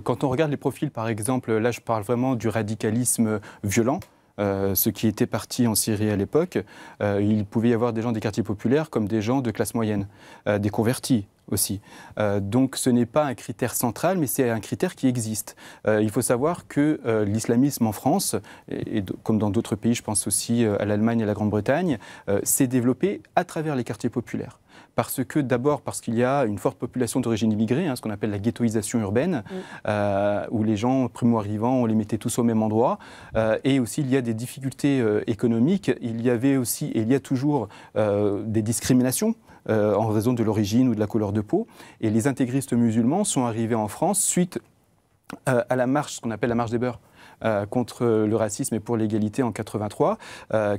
Quand on regarde les profils, par exemple, là, je parle vraiment du radicalisme violent. Ceux qui étaient partis en Syrie à l'époque, il pouvait y avoir des gens des quartiers populaires comme des gens de classe moyenne, des convertis aussi. Donc ce n'est pas un critère central, mais c'est un critère qui existe. Il faut savoir que l'islamisme en France, et comme dans d'autres pays, je pense aussi à l'Allemagne et à la Grande-Bretagne, s'est développé à travers les quartiers populaires. parce qu'il y a une forte population d'origine immigrée, ce qu'on appelle la ghettoisation urbaine, où les gens primo-arrivants, on les mettait tous au même endroit. Et aussi, il y a des difficultés économiques. Il y avait aussi, et il y a toujours, des discriminations en raison de l'origine ou de la couleur de peau. Et les intégristes musulmans sont arrivés en France suite à la marche, ce qu'on appelle la marche des beurs, contre le racisme et pour l'égalité en 83,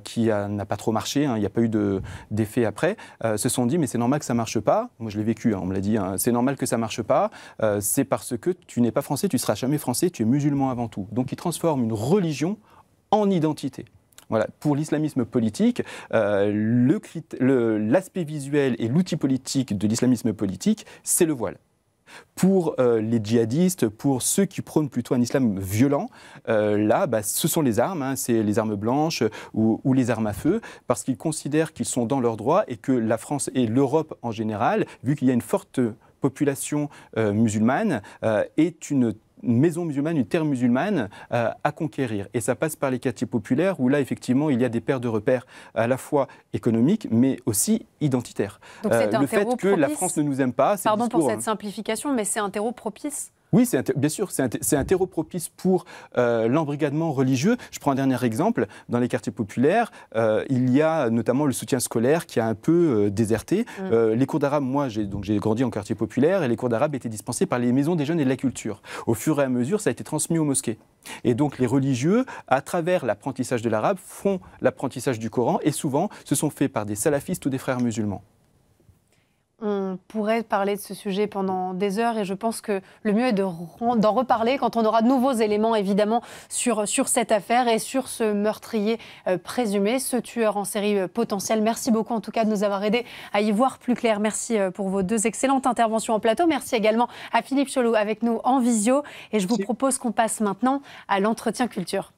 qui n'a pas trop marché, il n'y a pas eu d'effet après, se sont dit mais c'est normal que ça ne marche pas. Moi je l'ai vécu, on me l'a dit, c'est normal que ça ne marche pas, c'est parce que tu n'es pas français, tu ne seras jamais français, tu es musulman avant tout. Donc ils transforment une religion en identité. Voilà. Pour l'islamisme politique, l'aspect visuel et l'outil politique de l'islamisme politique, c'est le voile. Pour les djihadistes, pour ceux qui prônent plutôt un islam violent, ce sont les armes, c'est les armes blanches ou les armes à feu, parce qu'ils considèrent qu'ils sont dans leurs droits et que la France et l'Europe en général, vu qu'il y a une forte population musulmane, est une maison musulmane, une terre musulmane à conquérir. Et ça passe par les quartiers populaires où là, effectivement, il y a des paires de repères à la fois économiques, mais aussi identitaires. Donc c'est un le fait que la France ne nous aime pas, c'est Pardon pour cette simplification, mais c'est un terreau propice. Oui, bien sûr, c'est un terreau propice pour l'embrigadement religieux. Je prends un dernier exemple. Dans les quartiers populaires, il y a notamment le soutien scolaire qui a un peu déserté. Les cours d'arabe, moi, j'ai grandi en quartier populaire et les cours d'arabe étaient dispensés par les maisons des jeunes et de la culture. Au fur et à mesure, ça a été transmis aux mosquées. Et donc, les religieux, à travers l'apprentissage de l'arabe, font l'apprentissage du Coran et souvent, ce sont faits par des salafistes ou des frères musulmans. On pourrait parler de ce sujet pendant des heures et je pense que le mieux est d'en reparler quand on aura de nouveaux éléments évidemment sur cette affaire et sur ce meurtrier présumé, ce tueur en série potentiel. Merci beaucoup en tout cas de nous avoir aidés à y voir plus clair. Merci pour vos deux excellentes interventions en plateau. Merci également à Philippe Cholot avec nous en visio et je vous propose qu'on passe maintenant à l'entretien culture.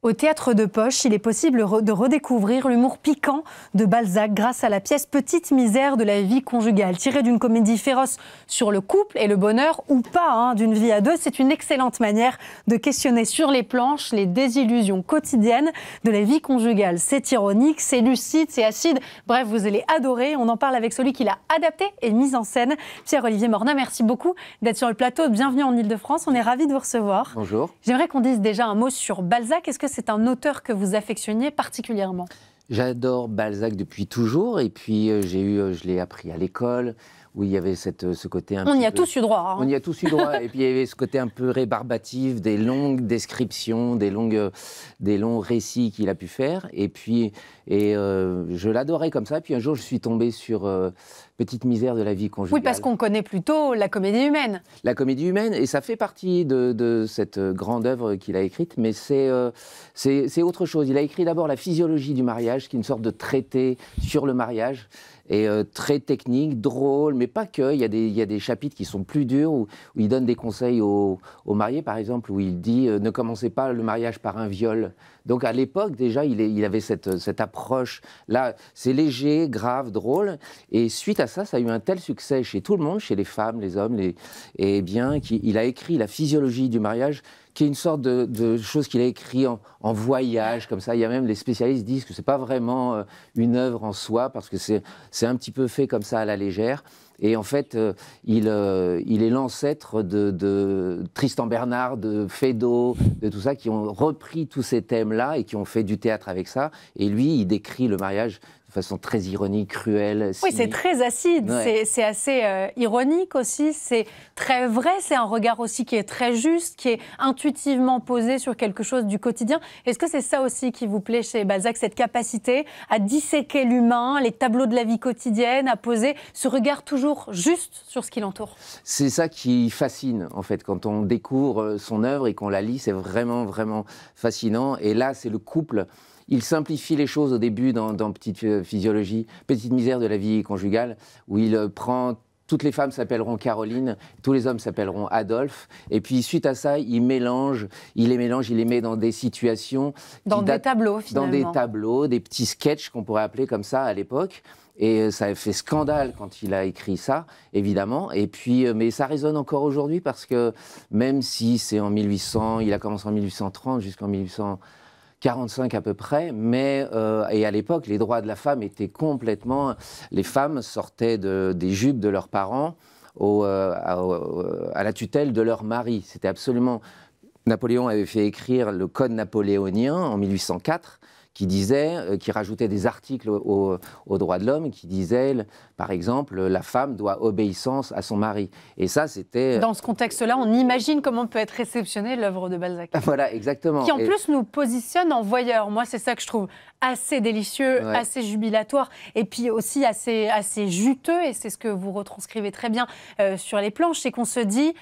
Au théâtre de Poche, il est possible de redécouvrir l'humour piquant de Balzac grâce à la pièce Petite misère de la vie conjugale. Tirée d'une comédie féroce sur le couple et le bonheur, ou pas, d'une vie à deux, c'est une excellente manière de questionner sur les planches les désillusions quotidiennes de la vie conjugale. C'est ironique, c'est lucide, c'est acide, bref, vous allez adorer. On en parle avec celui qui l'a adapté et mis en scène, Pierre-Olivier Mornat. Merci beaucoup d'être sur le plateau. Bienvenue en Ile-de-France, on est ravis de vous recevoir. Bonjour. J'aimerais qu'on dise déjà un mot sur Balzac. Est-ce que c'est un auteur que vous affectionnez particulièrement? J'adore Balzac depuis toujours et puis je l'ai appris à l'école où il y avait ce côté un peu... On y a tous eu droit. On y a tous eu droit et puis il y avait ce côté un peu rébarbatif, des longues descriptions, des longs récits qu'il a pu faire et je l'adorais comme ça. Puis un jour je suis tombé sur Petite misère de la vie conjugale. Oui, parce qu'on connaît plutôt la comédie humaine. La comédie humaine, et ça fait partie de cette grande œuvre qu'il a écrite, mais c'est autre chose. Il a écrit d'abord La physiologie du mariage, qui est une sorte de traité sur le mariage, et très technique, drôle, mais pas que. Il y a des chapitres qui sont plus durs, où il donne des conseils aux mariés, par exemple, où il dit ne commencez pas le mariage par un viol. Donc à l'époque, déjà, il avait cette approche. Là, c'est léger, grave, drôle. Et suite à ça, ça a eu un tel succès chez tout le monde, chez les femmes, les hommes, et bien qu'il a écrit La physiologie du mariage, qui est une sorte de chose qu'il a écrit en voyage, comme ça. Il y a même les spécialistes disent que c'est pas vraiment une œuvre en soi, parce que c'est un petit peu fait comme ça à la légère. Et en fait, il est l'ancêtre de Tristan Bernard, de Feydeau, de tout ça, qui ont repris tous ces thèmes-là et qui ont fait du théâtre avec ça. Et lui, il décrit le mariage de façon très ironique, cruelle. Oui, c'est très acide, ouais. C'est assez ironique aussi, c'est très vrai, c'est un regard aussi qui est très juste, qui est intuitivement posé sur quelque chose du quotidien. Est-ce que c'est ça aussi qui vous plaît chez Balzac, cette capacité à disséquer l'humain, les tableaux de la vie quotidienne, à poser ce regard toujours juste sur ce qui l'entoure? C'est ça qui fascine, en fait, quand on découvre son œuvre et qu'on la lit, c'est vraiment, vraiment fascinant. Et là, c'est le couple. Il simplifie les choses au début dans Petite misère de la vie conjugale, où il prend... Toutes les femmes s'appelleront Caroline, tous les hommes s'appelleront Adolphe. Et puis, suite à ça, il les mélange, il les met dans des situations... Dans des tableaux, finalement. Dans des tableaux, des petits sketchs qu'on pourrait appeler comme ça à l'époque. Et ça a fait scandale quand il a écrit ça, évidemment. Et puis, mais ça résonne encore aujourd'hui parce que même si c'est en 1800, il a commencé en 1830 jusqu'en 1800... 45 à peu près, mais et à l'époque, les droits de la femme étaient complètement... Les femmes sortaient des jupes de leurs parents à la tutelle de leur mari. C'était absolument... Napoléon avait fait écrire le Code napoléonien en 1804, qui rajoutait des articles aux droits de l'homme, qui disait, par exemple, la femme doit obéissance à son mari. Et ça, c'était... Dans ce contexte-là, on imagine comment peut être réceptionnée l'œuvre de Balzac. Voilà, exactement. Qui en plus nous positionne en voyeur. Moi, c'est ça que je trouve assez délicieux, assez jubilatoire, et puis aussi assez juteux, et c'est ce que vous retranscrivez très bien sur les planches, c'est qu'on se dit...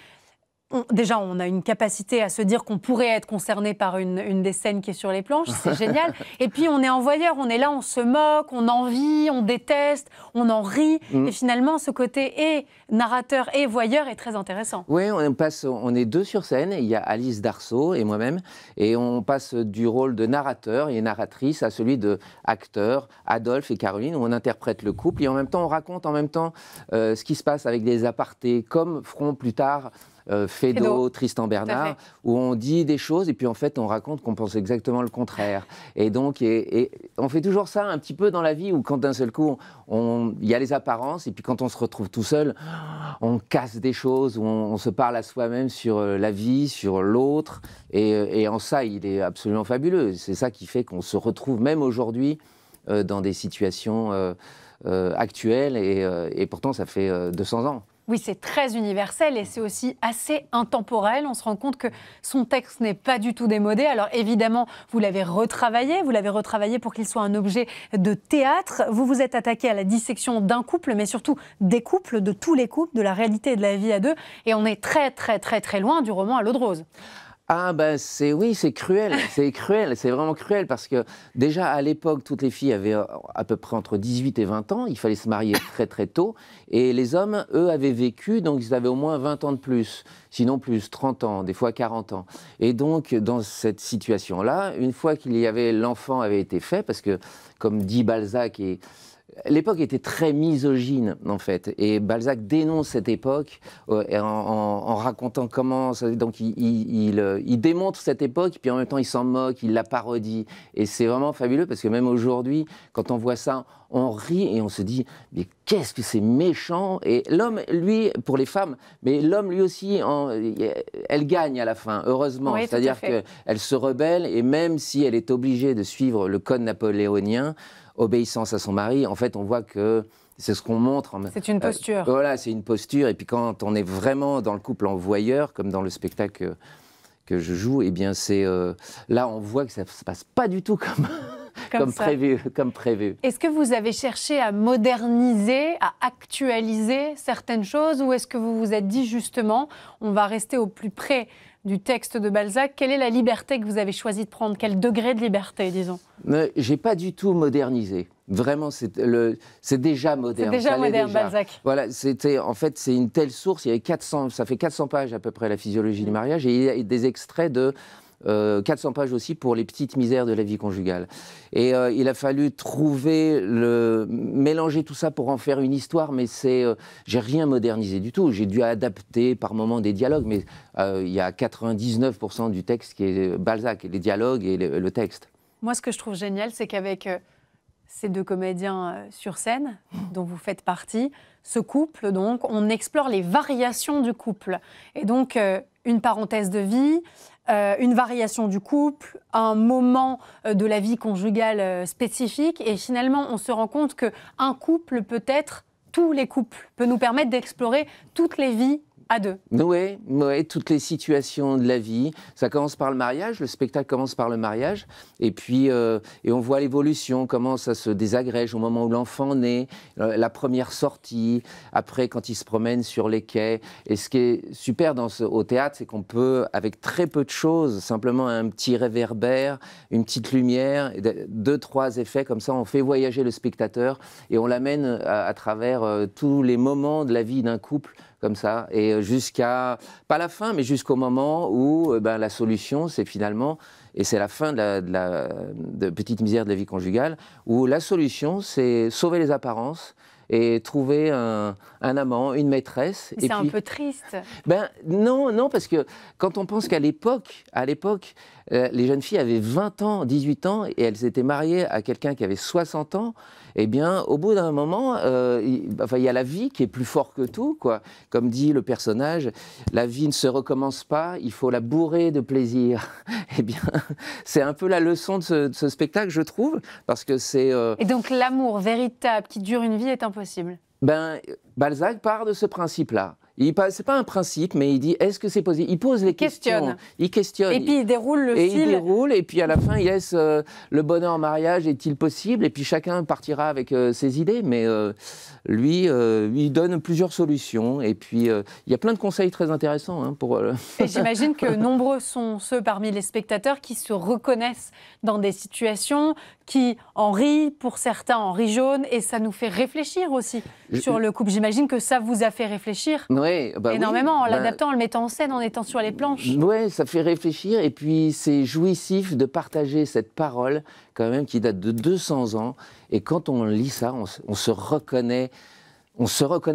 Déjà, on a une capacité à se dire qu'on pourrait être concerné par une des scènes qui est sur les planches, c'est génial. Et puis, on est en voyeur, on est là, on se moque, on envie, on déteste, on en rit. Et finalement, ce côté et narrateur et voyeur est très intéressant. Oui, on est deux sur scène, il y a Alice Darceau et moi-même, et on passe du rôle de narrateur et narratrice à celui de acteur, Adolphe et Caroline, où on interprète le couple, et en même temps, on raconte ce qui se passe avec des apartés, comme feront plus tard... Feydeau, Tristan Bernard, où on dit des choses et puis en fait on raconte qu'on pense exactement le contraire. Et donc on fait toujours ça un petit peu dans la vie où quand d'un seul coup il y a les apparences et puis quand on se retrouve tout seul, on casse des choses, où on se parle à soi-même sur la vie, sur l'autre. Et en ça, il est absolument fabuleux. C'est ça qui fait qu'on se retrouve même aujourd'hui dans des situations actuelles et pourtant ça fait 200 ans. Oui, c'est très universel et c'est aussi assez intemporel. On se rend compte que son texte n'est pas du tout démodé. Alors évidemment, vous l'avez retravaillé pour qu'il soit un objet de théâtre. Vous vous êtes attaqué à la dissection d'un couple, mais surtout des couples, de tous les couples, de la réalité et de la vie à deux. Et on est très, très, très, très loin du roman à l'eau de rose. Ah ben c'est cruel, c'est vraiment cruel parce que déjà à l'époque toutes les filles avaient à peu près entre 18 et 20 ans, il fallait se marier très très tôt et les hommes eux avaient vécu donc ils avaient au moins 20 ans de plus, sinon plus 30 ans, des fois 40 ans. Et donc dans cette situation-là, une fois l'enfant avait été fait parce que comme dit Balzac l'époque était très misogyne, en fait, et Balzac dénonce cette époque en racontant comment... Donc, il démontre cette époque, puis en même temps, il s'en moque, il la parodie. Et c'est vraiment fabuleux, parce que même aujourd'hui, quand on voit ça, on rit et on se dit « Mais qu'est-ce que c'est méchant !» Et l'homme, lui, pour les femmes, mais l'homme, lui aussi, elle gagne à la fin, heureusement. Oui, c'est-à-dire qu'elle se rebelle, et même si elle est obligée de suivre le code napoléonien, obéissance à son mari, en fait, on voit que c'est ce qu'on montre. C'est une posture. Voilà, c'est une posture. Et puis quand on est vraiment dans le couple en voyeur, comme dans le spectacle que je joue, eh bien là, on voit que ça ne se passe pas du tout comme prévu. Est-ce que vous avez cherché à moderniser, à actualiser certaines choses, ou est-ce que vous vous êtes dit justement, on va rester au plus près du texte de Balzac? Quelle est la liberté que vous avez choisi de prendre? Quel degré de liberté, disons? J'ai pas du tout modernisé. Vraiment, c'est déjà moderne. C'est déjà moderne, Balzac. Voilà, en fait, c'est une telle source. Ça fait 400 pages à peu près, la physiologie du mariage, et il y a des extraits de 400 pages aussi pour les petites misères de la vie conjugale. Et il a fallu mélanger tout ça pour en faire une histoire, mais j'ai rien modernisé du tout. J'ai dû adapter par moments des dialogues, mais il y a 99% du texte qui est Balzac, les dialogues et le texte. Moi, ce que je trouve génial, c'est qu'avec ces deux comédiens sur scène, dont vous faites partie, ce couple, donc, on explore les variations du couple. Et donc, une parenthèse de vie, une variation du couple, un moment de la vie conjugale spécifique. Et finalement, on se rend compte qu'un couple peut être tous les couples, peut nous permettre d'explorer toutes les vies à deux. Oui, toutes les situations de la vie. Ça commence par le mariage, le spectacle commence par le mariage, et puis et on voit l'évolution, comment ça se désagrège au moment où l'enfant naît, la première sortie, après quand il se promène sur les quais. Et ce qui est super au théâtre, c'est qu'on peut, avec très peu de choses, simplement un petit réverbère, une petite lumière, 2-3 effets, comme ça on fait voyager le spectateur et on l'amène à travers tous les moments de la vie d'un couple, comme ça, et jusqu'à, pas la fin, mais jusqu'au moment où la solution, c'est finalement, et c'est la fin de Petite misère de la vie conjugale, où la solution, c'est sauver les apparences et trouver un amant, une maîtresse. C'est un peu triste. Ben non, non, parce que quand on pense qu'à l'époque, les jeunes filles avaient 20 ans, 18 ans, et elles étaient mariées à quelqu'un qui avait 60 ans, eh bien, au bout d'un moment, il y a la vie qui est plus fort que tout, quoi. Comme dit le personnage, la vie ne se recommence pas, il faut la bourrer de plaisir. Eh bien, c'est un peu la leçon de ce spectacle, je trouve, parce que c'est... Et donc l'amour véritable qui dure une vie est impossible. Ben, Balzac part de ce principe-là. C'est pas un principe, mais il dit est-ce que c'est possible? Il pose les questions. Il questionne. Et puis il déroule le fil. Il déroule, et puis à la fin, il laisse le bonheur en mariage est-il possible? Et puis chacun partira avec ses idées, mais lui donne plusieurs solutions. Et puis il y a plein de conseils très intéressants. Hein, pour, Et j'imagine que nombreux sont ceux parmi les spectateurs qui se reconnaissent dans des situations, qui en rient, pour certains en rient jaune, et ça nous fait réfléchir aussi sur le couple. J'imagine que ça vous a fait réfléchir. Oui, énormément, en l'adaptant, en le mettant en scène, en étant sur les planches. Oui, ça fait réfléchir, et puis c'est jouissif de partager cette parole, quand même, qui date de 200 ans, et quand on lit ça, on se reconnaît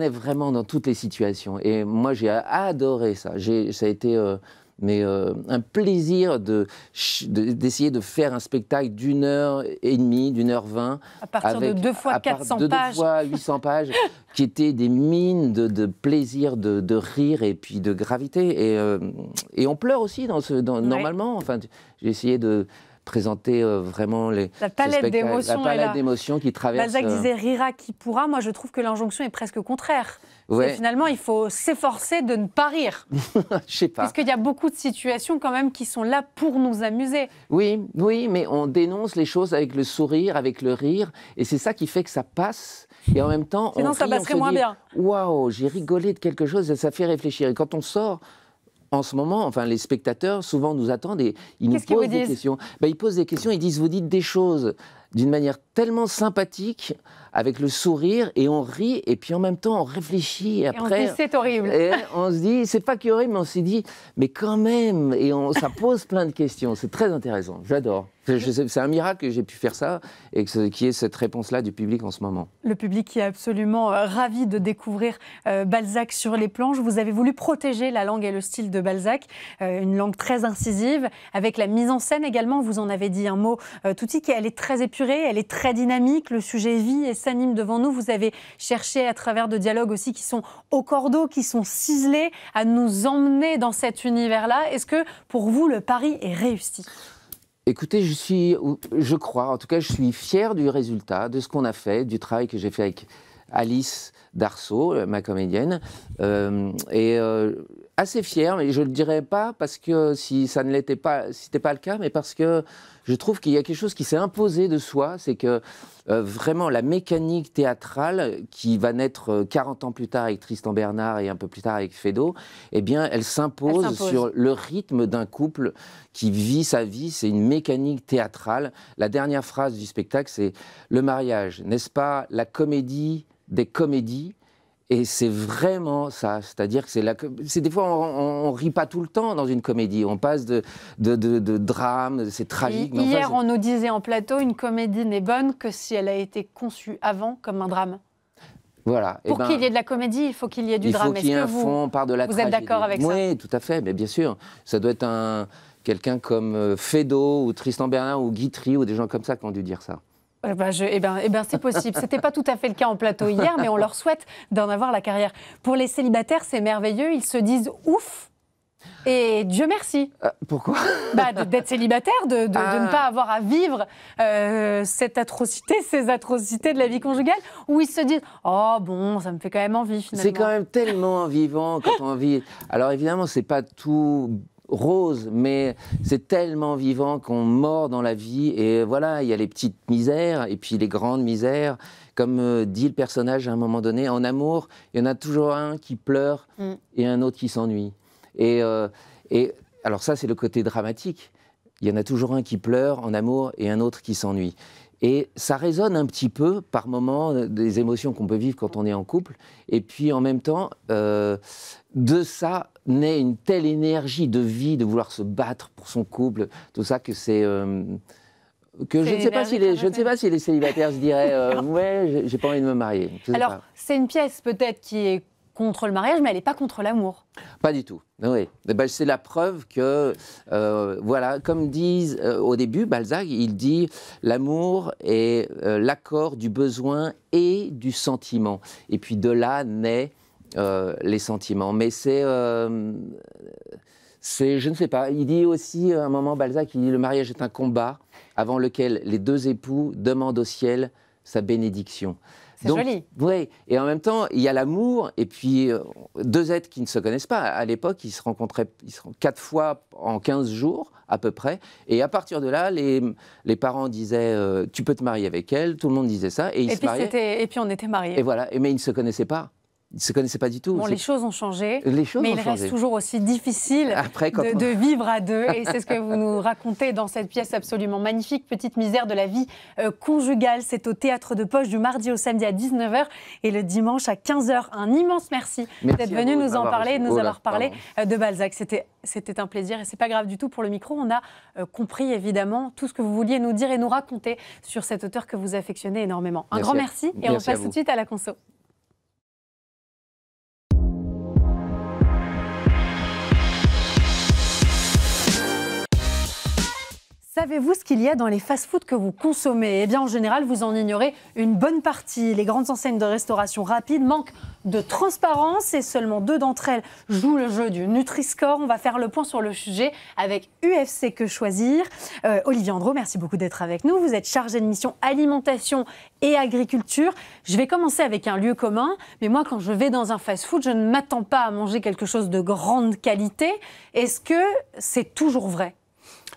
vraiment dans toutes les situations, et moi j'ai adoré ça, ça a été... un plaisir d'essayer de faire un spectacle d'1h30, d'1h20. À partir de 2 fois 400 pages. 2 fois 800 pages, qui étaient des mines de plaisir, de rire et puis de gravité. Et on pleure aussi normalement. Enfin, j'ai essayé de présenter vraiment la palette d'émotions qui traverse. Balzac disait rira qui pourra. Moi, je trouve que l'injonction est presque contraire. Ouais. Finalement, il faut s'efforcer de ne pas rire. Je sais pas. Parce qu'il y a beaucoup de situations quand même qui sont là pour nous amuser. Oui, mais on dénonce les choses avec le sourire, avec le rire, et c'est ça qui fait que ça passe. Et en même temps, sinon ça passerait moins bien. Waouh, j'ai rigolé de quelque chose, et ça fait réfléchir. Et quand on sort, en ce moment, enfin, les spectateurs souvent nous attendent et ils nous posent des questions. Ils posent des questions, ils disent vous dites des choses d'une manière tellement sympathique, avec le sourire, et on rit, et puis en même temps on réfléchit. Et après, on se dit c'est horrible. Et on se dit, c'est pas qu'horrible, mais on s'est dit, mais quand même, et ça pose plein de questions. C'est très intéressant, j'adore. C'est un miracle que j'ai pu faire ça, et qu'il y ait cette réponse-là du public en ce moment. Le public qui est absolument ravi de découvrir Balzac sur les planches. Vous avez voulu protéger la langue et le style de Balzac, une langue très incisive, avec la mise en scène également, vous en avez dit un mot tout de suite, elle est très épurée, elle est très dynamique, le sujet vit et s'anime devant nous. Vous avez cherché à travers de dialogues aussi qui sont au cordeau, qui sont ciselés, à nous emmener dans cet univers-là. Est-ce que pour vous, le pari est réussi ? Écoutez, je crois, en tout cas, je suis fier du résultat, de ce qu'on a fait, du travail que j'ai fait avec Alice Darceau, ma comédienne, assez fier, mais je ne le dirais pas parce que si ça ne l'était pas, si c'était pas le cas, mais parce que je trouve qu'il y a quelque chose qui s'est imposé de soi, c'est que vraiment la mécanique théâtrale qui va naître 40 ans plus tard avec Tristan Bernard et un peu plus tard avec Feydeau, eh bien, elle s'impose sur le rythme d'un couple qui vit sa vie. C'est une mécanique théâtrale. La dernière phrase du spectacle, c'est « Le mariage, n'est-ce pas la comédie des comédies ?» Et c'est vraiment ça, c'est-à-dire que des fois on rit pas tout le temps dans une comédie, on passe de drame, c'est tragique. Mais hier, on nous disait en plateau, une comédie n'est bonne que si elle a été conçue avant comme un drame. Voilà. Pour qu'il y ait de la comédie, il faut qu'il y ait du drame. Il faut qu'il y ait un fond par de la tragédie. Vous êtes d'accord avec ça? Oui, tout à fait, mais bien sûr. Ça doit être quelqu'un comme Feydeau ou Tristan Bernard ou Guitry ou des gens comme ça qui ont dû dire ça. C'est possible. C'était pas tout à fait le cas en plateau hier, mais on leur souhaite d'en avoir la carrière. Pour les célibataires, c'est merveilleux. Ils se disent ouf. Et Dieu merci. Pourquoi? D'être célibataire, de ne pas avoir à vivre ces atrocités de la vie conjugale, où ils se disent oh bon, ça me fait quand même envie finalement. C'est quand même tellement vivant quand on vit. Alors évidemment, c'est pas tout rose, mais c'est tellement vivant qu'on mord dans la vie, et voilà, il y a les petites misères et puis les grandes misères, comme dit le personnage à un moment donné. En amour, il y en a toujours un qui pleure et un autre qui s'ennuie, et alors ça c'est le côté dramatique, il y en a toujours un qui pleure en amour et un autre qui s'ennuie. Et ça résonne un petit peu par moments des émotions qu'on peut vivre quand on est en couple. Et puis en même temps, de ça naît une telle énergie de vie, de vouloir se battre pour son couple, tout ça, que c'est... Que je ne sais pas si les célibataires se diraient ouais, j'ai pas envie de me marier. Alors, c'est une pièce peut-être qui est contre le mariage, mais elle n'est pas contre l'amour. Pas du tout. Oui. Ben, c'est la preuve que, voilà, comme disent au début, Balzac, il dit l'amour est l'accord du besoin et du sentiment. Et puis de là naît les sentiments. Mais c'est, je ne sais pas. Il dit aussi à un moment, Balzac, il dit le mariage est un combat avant lequel les deux époux demandent au ciel sa bénédiction. C'est joli. Oui, et en même temps, il y a l'amour, et puis deux êtres qui ne se connaissent pas. À l'époque, ils se rencontraient 4 fois en 15 jours, à peu près. Et à partir de là, les parents disaient tu peux te marier avec elle, tout le monde disait ça, et ils se mariaient. Et puis on était mariés. Et voilà, mais ils ne se connaissaient pas. Ils ne se connaissaient pas du tout. Bon, les choses ont changé, mais il reste toujours aussi difficile de vivre à deux. Et c'est ce que vous nous racontez dans cette pièce absolument magnifique, Petite misère de la vie conjugale. C'est au Théâtre de Poche du mardi au samedi à 19h et le dimanche à 15h. Un immense merci d'être venu nous en parler et de nous avoir parlé de Balzac. C'était un plaisir et c'est pas grave du tout pour le micro. On a compris évidemment tout ce que vous vouliez nous dire et nous raconter sur cet auteur que vous affectionnez énormément. Un grand merci et on passe tout de suite à la conso. Savez-vous ce qu'il y a dans les fast-foods que vous consommez? Eh bien, en général, vous en ignorez une bonne partie. Les grandes enseignes de restauration rapide manquent de transparence et seulement 2 d'entre elles jouent le jeu du Nutri-Score. On va faire le point sur le sujet avec UFC Que Choisir. Olivier Andro, merci beaucoup d'être avec nous. Vous êtes chargé de mission alimentation et agriculture. Je vais commencer avec un lieu commun, mais moi, quand je vais dans un fast-food, je ne m'attends pas à manger quelque chose de grande qualité. Est-ce que c'est toujours vrai?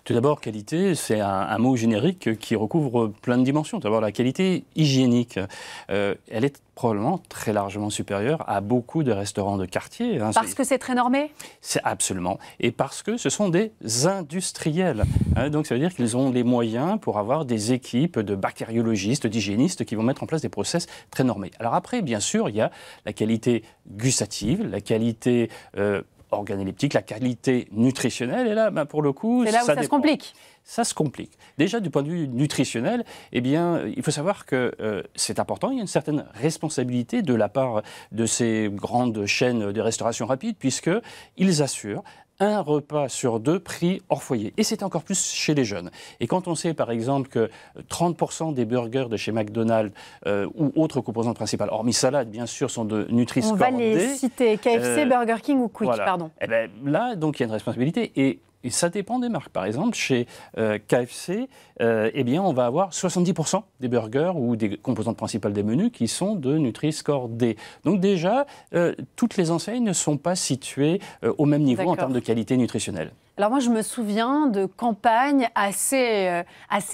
Tout d'abord, qualité, c'est un mot générique qui recouvre plein de dimensions. D'abord, la qualité hygiénique, elle est probablement très largement supérieure à beaucoup de restaurants de quartier. Parce que c'est très normé? C'est absolument. Et parce que ce sont des industriels. Donc ça veut dire qu'ils ont les moyens pour avoir des équipes de bactériologistes, d'hygiénistes qui vont mettre en place des process très normés. Alors après, bien sûr, il y a la qualité gustative, la qualité organoleptique, la qualité nutritionnelle, et là, pour le coup, c'est là où ça se complique. Ça se complique. Déjà, du point de vue nutritionnel, eh bien, il faut savoir que c'est important, il y a une certaine responsabilité de la part de ces grandes chaînes de restauration rapide, puisqu'ils assurent un repas sur 2 pris hors foyer. Et c'est encore plus chez les jeunes. Et quand on sait, par exemple, que 30% des burgers de chez McDonald's ou autres composantes principales, hormis salade, bien sûr, sont de Nutri-Score D. On va les citer, KFC, Burger King ou Quick, voilà. Pardon. Et bien, là, donc, il y a une responsabilité. Et ça dépend des marques. Par exemple, chez KFC, eh bien, on va avoir 70% des burgers ou des composantes principales des menus qui sont de Nutri-Score D. Donc déjà, toutes les enseignes ne sont pas situées au même niveau en termes de qualité nutritionnelle. Alors moi, je me souviens de campagnes assez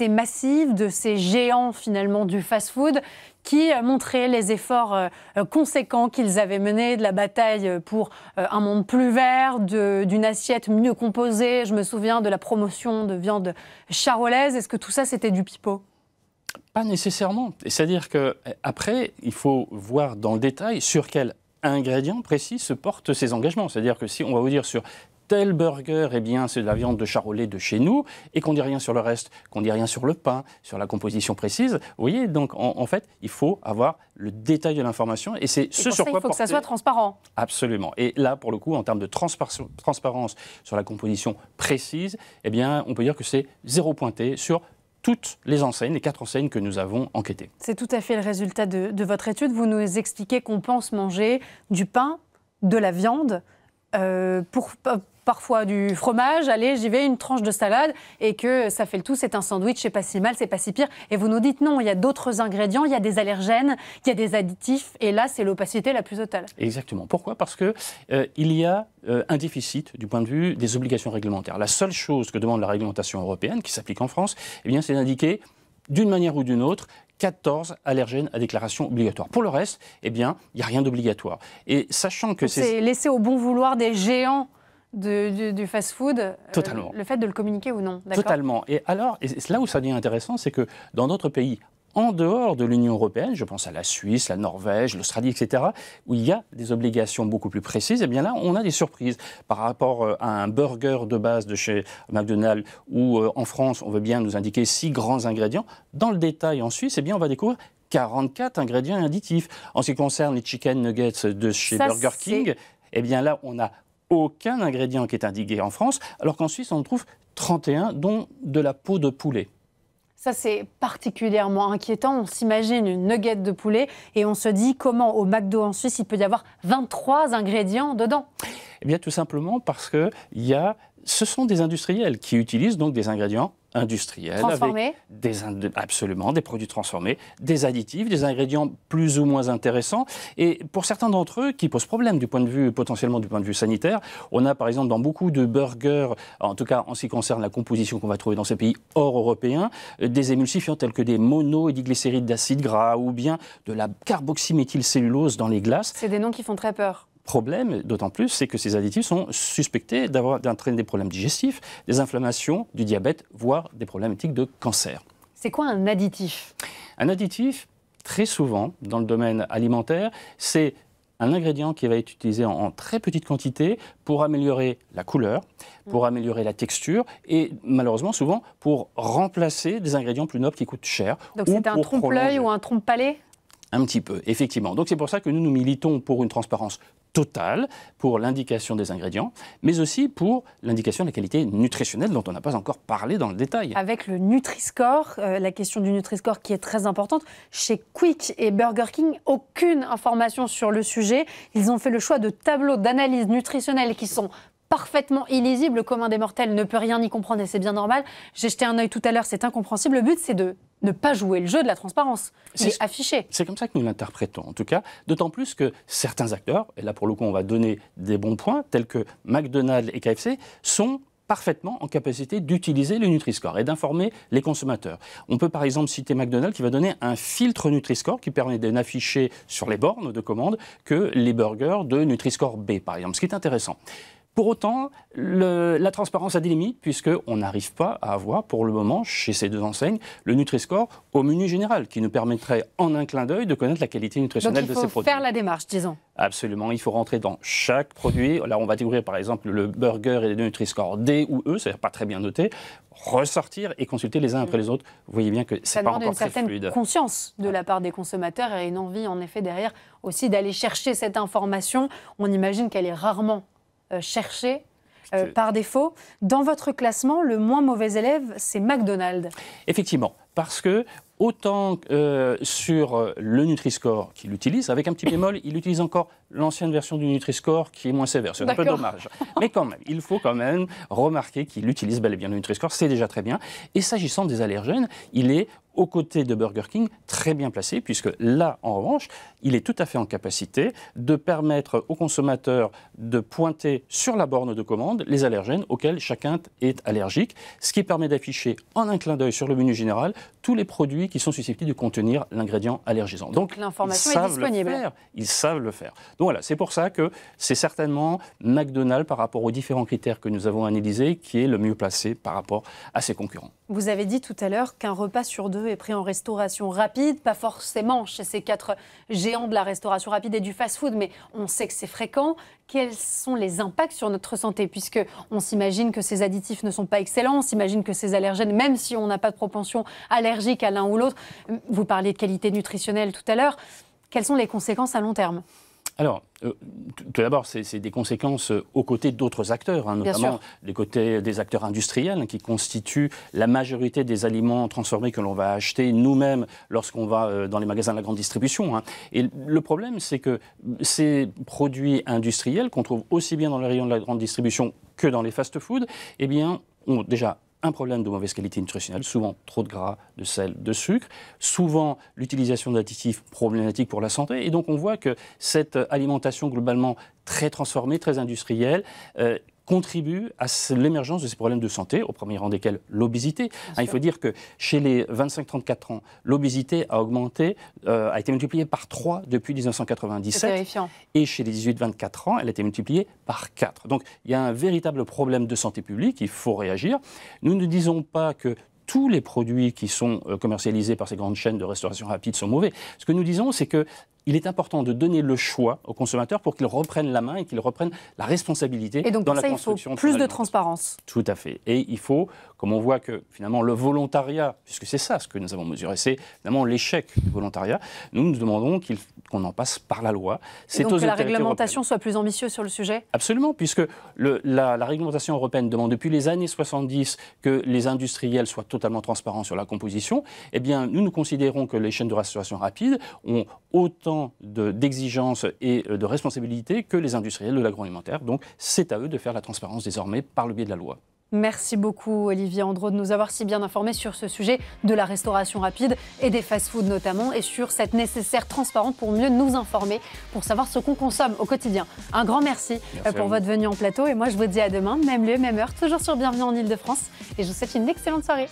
massives de ces géants finalement du fast-food qui montraient les efforts conséquents qu'ils avaient menés, de la bataille pour un monde plus vert, d'une assiette mieux composée. Je me souviens de la promotion de viande charolaise. Est-ce que tout ça, c'était du pipeau? Pas nécessairement. C'est-à-dire qu'après, il faut voir dans le détail sur quel ingrédient précis se portent ces engagements. C'est-à-dire que si on va vous dire sur tel burger, eh bien, c'est de la viande de charolais de chez nous, et qu'on ne dit rien sur le reste, qu'on ne dit rien sur le pain, sur la composition précise. Vous voyez, donc en fait, il faut avoir le détail de l'information, et c'est ce sur quoi il faut que ça soit transparent. Absolument. Et là, pour le coup, en termes de transparence sur la composition précise, eh bien, on peut dire que c'est 0 pointé sur toutes les enseignes, les 4 enseignes que nous avons enquêtées. C'est tout à fait le résultat de votre étude. Vous nous expliquez qu'on pense manger du pain, de la viande, parfois du fromage, allez, j'y vais, une tranche de salade, et que ça fait le tout, c'est un sandwich, c'est pas si mal, c'est pas si pire. Et vous nous dites non, il y a d'autres ingrédients, il y a des allergènes, il y a des additifs, et là, c'est l'opacité la plus totale. Exactement. Pourquoi? Parce que il y a un déficit du point de vue des obligations réglementaires. La seule chose que demande la réglementation européenne, qui s'applique en France, eh bien, c'est d'indiquer, d'une manière ou d'une autre, 14 allergènes à déclaration obligatoire. Pour le reste, eh bien, il n'y a rien d'obligatoire. Et sachant que c'est laissé au bon vouloir des géants du fast-food, totalement. Le fait de le communiquer ou non. Totalement. Et alors, et là où ça devient intéressant, c'est que dans d'autres pays en dehors de l'Union européenne, je pense à la Suisse, la Norvège, l'Australie, etc., où il y a des obligations beaucoup plus précises, et bien là, on a des surprises par rapport à un burger de base de chez McDonald's, où en France, on veut bien nous indiquer 6 grands ingrédients. Dans le détail en Suisse, eh bien, on va découvrir 44 ingrédients additifs. En ce qui concerne les chicken nuggets de chez Burger King, eh bien là, on n'a aucun ingrédient qui est indiqué en France, alors qu'en Suisse, on en trouve 31, dont de la peau de poulet. Ça, c'est particulièrement inquiétant. On s'imagine une nugget de poulet et on se dit comment au McDo en Suisse, il peut y avoir 23 ingrédients dedans. Eh bien, tout simplement parce que ce sont des industriels qui utilisent donc des ingrédients industriels. Transformés ? Absolument, des produits transformés, des additifs, des ingrédients plus ou moins intéressants. Et pour certains d'entre eux, qui posent problème potentiellement du point de vue sanitaire, on a par exemple dans beaucoup de burgers, en tout cas en ce qui concerne la composition qu'on va trouver dans ces pays hors européens, des émulsifiants tels que des mono- et diglycérides d'acide gras ou bien de la carboxyméthylcellulose dans les glaces. C'est des noms qui font très peur. Problème, d'autant plus, c'est que ces additifs sont suspectés d'entraîner des problèmes digestifs, des inflammations, du diabète, voire des problématiques de cancer. C'est quoi un additif ? Un additif, très souvent, dans le domaine alimentaire, c'est un ingrédient qui va être utilisé en très petite quantité pour améliorer la couleur, pour améliorer la texture et malheureusement souvent pour remplacer des ingrédients plus nobles qui coûtent cher. Donc c'est un trompe-l'œil ou un trompe-palais ? Un petit peu, effectivement. Donc c'est pour ça que nous militons pour une transparence totale, pour l'indication des ingrédients, mais aussi pour l'indication de la qualité nutritionnelle dont on n'a pas encore parlé dans le détail. Avec le Nutri-Score, la question du Nutri-Score qui est très importante. Chez Quick et Burger King, aucune information sur le sujet. Ils ont fait le choix de tableaux d'analyse nutritionnelle qui sont parfaitement illisibles. Le commun des mortels ne peut rien y comprendre et c'est bien normal. J'ai jeté un œil tout à l'heure, c'est incompréhensible. Le but, c'est de ne pas jouer le jeu de la transparence. Il est affiché. C'est comme ça que nous l'interprétons, en tout cas. D'autant plus que certains acteurs, et là pour le coup on va donner des bons points, tels que McDonald's et KFC, sont parfaitement en capacité d'utiliser le Nutri-Score et d'informer les consommateurs. On peut par exemple citer McDonald's qui va donner un filtre Nutri-Score qui permet de n'afficher sur les bornes de commande que les burgers de Nutri-Score B, par exemple, ce qui est intéressant. Pour autant, la transparence a des limites puisqu'on n'arrive pas à avoir pour le moment chez ces deux enseignes le Nutri-Score au menu général qui nous permettrait en un clin d'œil de connaître la qualité nutritionnelle de ces produits. Donc il faut faire la démarche, disons. Absolument, il faut rentrer dans chaque produit. Là, on va découvrir par exemple le burger et le Nutri-Score D ou E, c'est-à-dire pas très bien noté, ressortir et consulter les uns après les autres. Vous voyez bien que c'est pas encore très fluide. Ça demande une certaine conscience de la part des consommateurs et une envie en effet derrière aussi d'aller chercher cette information. On imagine qu'elle est rarement cherché par défaut. Dans votre classement, le moins mauvais élève, c'est McDonald's. Effectivement, parce que autant sur le Nutri-Score qu'il utilise, avec un petit bémol, il utilise encore l'ancienne version du Nutri-Score qui est moins sévère. C'est un peu dommage. Mais quand même, il faut quand même remarquer qu'il utilise bel et bien le Nutri-Score, c'est déjà très bien. Et s'agissant des allergènes, il est aux côtés de Burger King, très bien placé, puisque là, en revanche, il est tout à fait en capacité de permettre aux consommateurs de pointer sur la borne de commande les allergènes auxquels chacun est allergique, ce qui permet d'afficher en un clin d'œil sur le menu général tous les produits qui sont susceptibles de contenir l'ingrédient allergisant. Donc l'information est disponible. Ils savent le faire. Donc voilà, c'est pour ça que c'est certainement McDonald's, par rapport aux différents critères que nous avons analysés, qui est le mieux placé par rapport à ses concurrents. Vous avez dit tout à l'heure qu'un repas sur deux est pris en restauration rapide, pas forcément chez ces 4 géants de la restauration rapide et du fast-food, mais on sait que c'est fréquent. Quels sont les impacts sur notre santé? Puisqu'on s'imagine que ces additifs ne sont pas excellents, on s'imagine que ces allergènes, même si on n'a pas de propension allergique à l'un ou l'autre, vous parliez de qualité nutritionnelle tout à l'heure, quelles sont les conséquences à long terme? Alors, tout d'abord, c'est des conséquences aux côtés d'autres acteurs, notamment des côtés des acteurs industriels qui constituent la majorité des aliments transformés que l'on va acheter nous-mêmes lorsqu'on va dans les magasins de la grande distribution. Et le problème, c'est que ces produits industriels qu'on trouve aussi bien dans les rayons de la grande distribution que dans les fast-foods, eh bien, ont déjà un problème de mauvaise qualité nutritionnelle, souvent trop de gras, de sel, de sucre, souvent l'utilisation d'additifs problématiques pour la santé. Et donc on voit que cette alimentation globalement très transformée, très industrielle, contribue à l'émergence de ces problèmes de santé, au premier rang desquels l'obésité. Il faut dire que chez les 25-34 ans, l'obésité a augmenté, a été multipliée par 3 depuis 1997. C'est terrifiant. Et chez les 18-24 ans, elle a été multipliée par 4. Donc il y a un véritable problème de santé publique, il faut réagir. Nous ne disons pas que tous les produits qui sont commercialisés par ces grandes chaînes de restauration rapide sont mauvais. Ce que nous disons, c'est que il est important de donner le choix aux consommateurs pour qu'ils reprennent la main et qu'ils reprennent la responsabilité et donc, dans la ça, construction. Il faut plus de transparence. Tout à fait. Et il faut, comme on voit que finalement le volontariat, puisque c'est ça ce que nous avons mesuré, c'est finalement l'échec du volontariat, nous demandons qu'on en passe par la loi. Et donc que la réglementation soit plus ambitieuse sur le sujet ? Absolument, puisque la réglementation européenne demande depuis les années 70 que les industriels soient totalement transparents sur la composition. Eh bien, nous considérons que les chaînes de restauration rapide ont autant d'exigences et de responsabilités que les industriels de l'agroalimentaire. Donc, c'est à eux de faire la transparence désormais par le biais de la loi. Merci beaucoup Olivier Andreau de nous avoir si bien informés sur ce sujet de la restauration rapide et des fast-foods notamment et sur cette nécessaire transparence pour mieux nous informer, pour savoir ce qu'on consomme au quotidien. Un grand merci pour votre venue en plateau et moi je vous dis à demain, même lieu, même heure, toujours sur Bienvenue en Ile-de-France et je vous souhaite une excellente soirée.